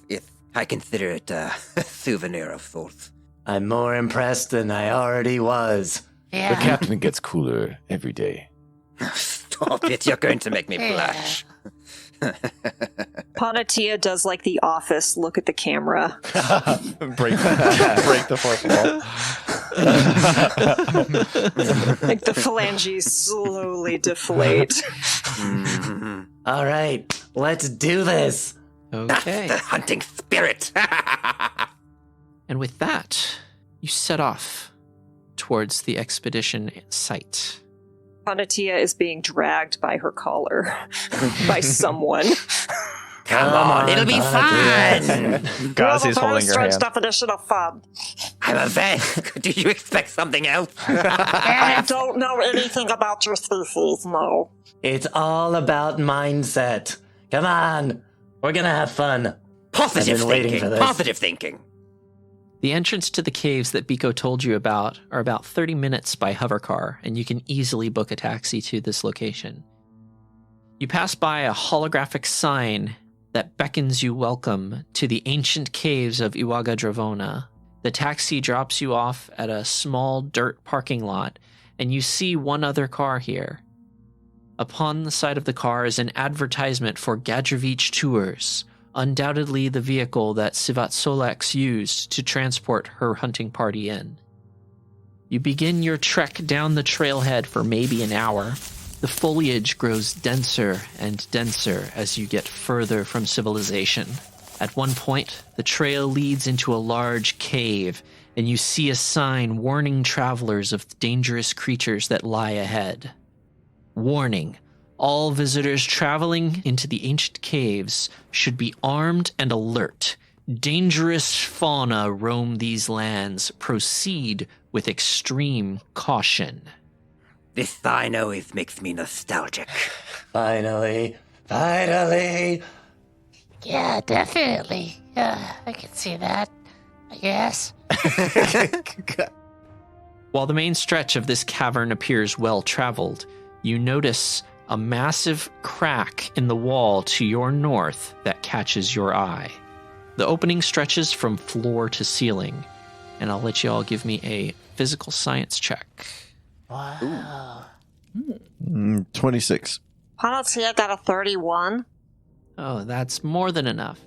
I consider it a souvenir of sorts. I'm more impressed than I already was. The Yeah. captain gets cooler every day. Stop it, you're going to make me blush. Panatia does like the Office, look at the camera. break the fourth wall. Like the phalanges slowly deflate. All right, let's do this. Okay. The hunting spirit. And with that, you set off towards the expedition site. Panatia is being dragged by her collar by someone. Come on, it'll be fun. Gazi's holding her strange hand. definition of fun. I'm a Vesk. Do you expect something else? I don't know anything about your species, no. It's all about mindset. Come on, we're gonna have fun. Positive I've been waiting thinking. for this. Positive thinking. The entrance to the caves that Biko told you about are about 30 minutes by hovercar, and you can easily book a taxi to this location. You pass by a holographic sign that beckons you welcome to the ancient caves of Iwaga Dravona. The taxi drops you off at a small dirt parking lot, and you see one other car here. Upon the side of the car is an advertisement for Gadrovich Tours, undoubtedly the vehicle that Sivat Solex used to transport her hunting party in. You begin your trek down the trailhead for maybe an hour. The foliage grows denser and denser as you get further from civilization. At one point, the trail leads into a large cave, and you see a sign warning travelers of the dangerous creatures that lie ahead. Warning: all visitors traveling into the ancient caves should be armed and alert. Dangerous fauna roam these lands. Proceed with extreme caution. This sign always makes me nostalgic. Finally. Yeah, definitely. Yeah, I can see that. I guess. While the main stretch of this cavern appears well traveled, you notice a massive crack in the wall to your north that catches your eye. The opening stretches from floor to ceiling, and I'll let you all give me a physical science check. Wow. 26. Panatia got a 31. Oh, that's more than enough.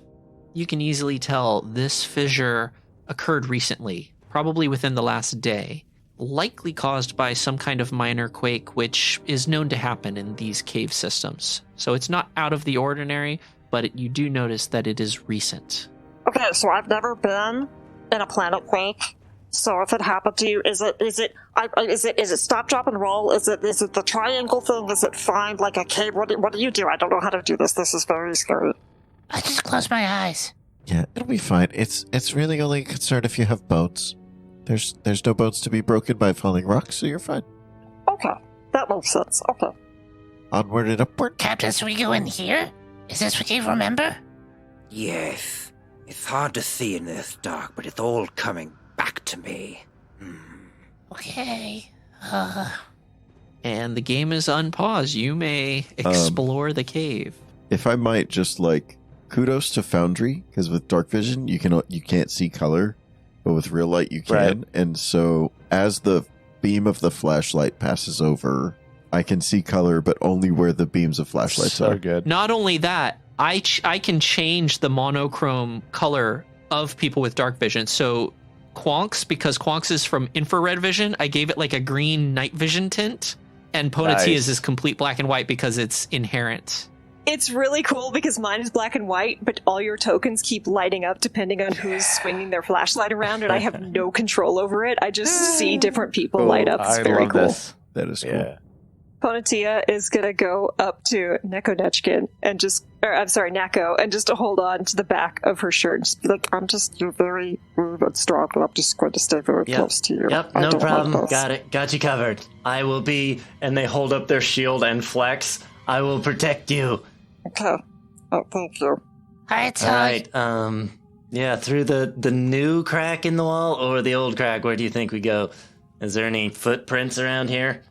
You can easily tell this fissure occurred recently, probably within the last day, likely caused by some kind of minor quake, which is known to happen in these cave systems. So it's not out of the ordinary, but you do notice that it is recent. Okay, so I've never been in a planet quake. So if it happened to you, is it stop, drop, and roll? Is it the triangle thing? Is it find like a cave? What do you do? I don't know how to do this. This is very scary. I just close my eyes. Yeah, it'll be fine. It's really only a concern if you have boats. There's no boats to be broken by falling rocks, so you're fine. Okay, that makes sense. Okay. Onward and upward. Captain, should we go in here? Is this what you remember? Yes, it's hard to see in this dark, but it's all coming back to me. Okay. And the game is unpaused. You may explore the cave. If I might just kudos to Foundry, because with dark vision you can't see color, but with real light you can. Right. And so as the beam of the flashlight passes over, I can see color, but only where the beams of flashlights So are. good. Not only that, I can change the monochrome color of people with dark vision. So Quonks, because Quonks is from infrared vision, I gave it like a green night vision tint. And Ponatia's is complete black and white because it's inherent. It's really cool because mine is black and white, but all your tokens keep lighting up depending on who's swinging their flashlight around, and I have no control over it. I just see different people light up. It's I very love cool. this. That is cool. Yeah. Ponatia is gonna go up to Nekonechkin and Nako, and just to hold on to the back of her shirt and just be like, you're very rude and strong, and I'm just going to stay very close to you. Yep, I no don't problem. like this." Got it. Got you covered. I will be, and they hold up their shield and flex. I will protect you. Okay. Oh, thank you. Alright, so All right. Yeah, through the new crack in the wall or the old crack. Where do you think we go? Is there any footprints around here?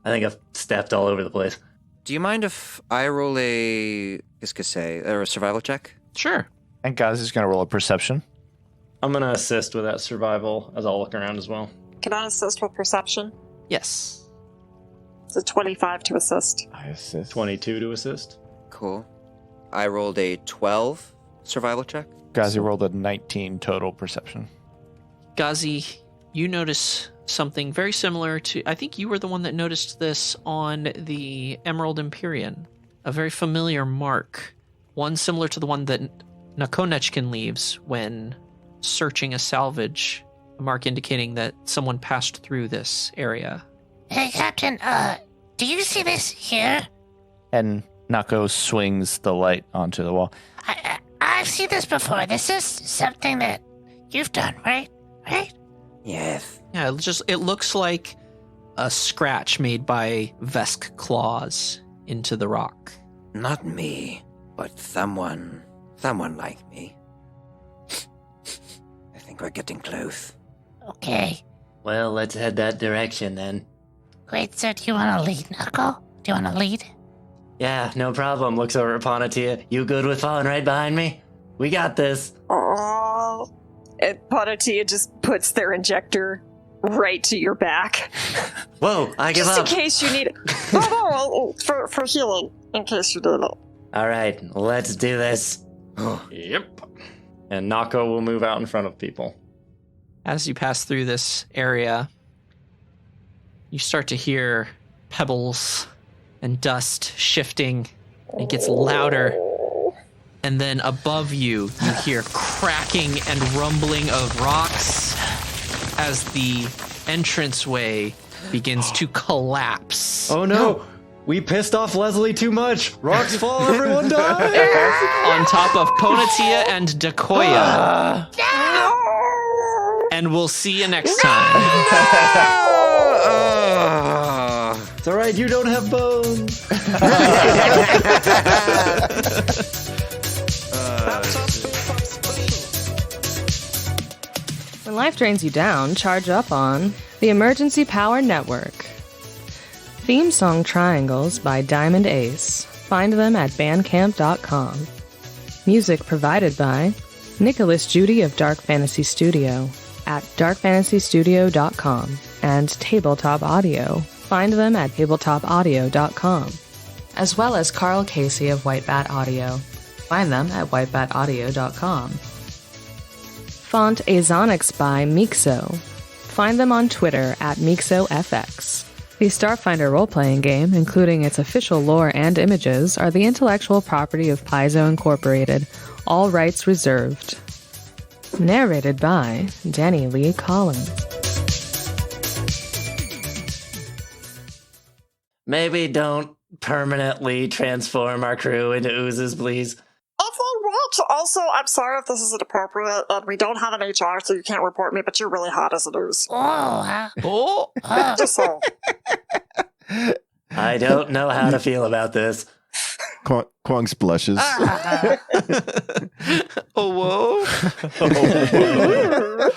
I think I've stepped all over the place. Do you mind if I roll a survival check? Sure. And Gazi's going to roll a perception. I'm gonna assist with that survival as I'll look around as well. Can I assist with perception? Yes. It's a 25 to assist. I assist. 22 to assist. Cool. I rolled a 12 survival check. Gazi rolled a 19 total perception. Gazi, you notice something very similar to... I think you were the one that noticed this on the Emerald Empyrean. A very familiar mark. One similar to the one that Nakonechkin leaves when searching a salvage. A mark indicating that someone passed through this area. hey, Captain, do you see this here? And Nako swings the light onto the wall. I've seen this before. This is something that you've done, right? Right? Yes. Yeah, it looks like a scratch made by Vesk claws into the rock. Not me, but someone like me. I think we're getting close. Okay. Well, let's head that direction then. Wait, so do you want to lead, Knuckle? Do you want to lead? Yeah, no problem. Looks over at Ponatia. You good with following right behind me? We got this. Oh. And Ponatia just puts their injector right to your back. Whoa, I give Just up. in case you need it. No, for healing, in case you need it. All right, let's do this. Yep. And Nako will move out in front of people. As you pass through this area, you start to hear pebbles and dust shifting. It gets louder. And then above you, you hear cracking and rumbling of rocks as the entranceway begins to collapse. Oh no! We pissed off Leslie too much! Rocks fall, everyone die! On top of Ponatia and Dakoya. And we'll see you next time. It's alright, you don't have bones! When life drains you down, charge up on the Emergency Power Network. Theme song Triangles by Diamond Ace. Find them at bandcamp.com. Music provided by Nicholas Judy of Dark Fantasy Studio at darkfantasystudio.com and Tabletop Audio. Find them at tabletopaudio.com. As well as Carl Casey of White Bat Audio. Find them at whitebataudio.com. Font Azonics by Mixo. Find them on Twitter at MixoFX. The Starfinder role-playing game, including its official lore and images, are the intellectual property of Paizo Incorporated. All rights reserved. Narrated by Danny Lee Collins. Maybe don't permanently transform our crew into oozes, please. If you want, also, I'm sorry if this isn't appropriate, and we don't have an HR, so you can't report me, but you're really hot as it is. Oh, Just so. I don't know how to feel about this. Quongs blushes. Oh, whoa.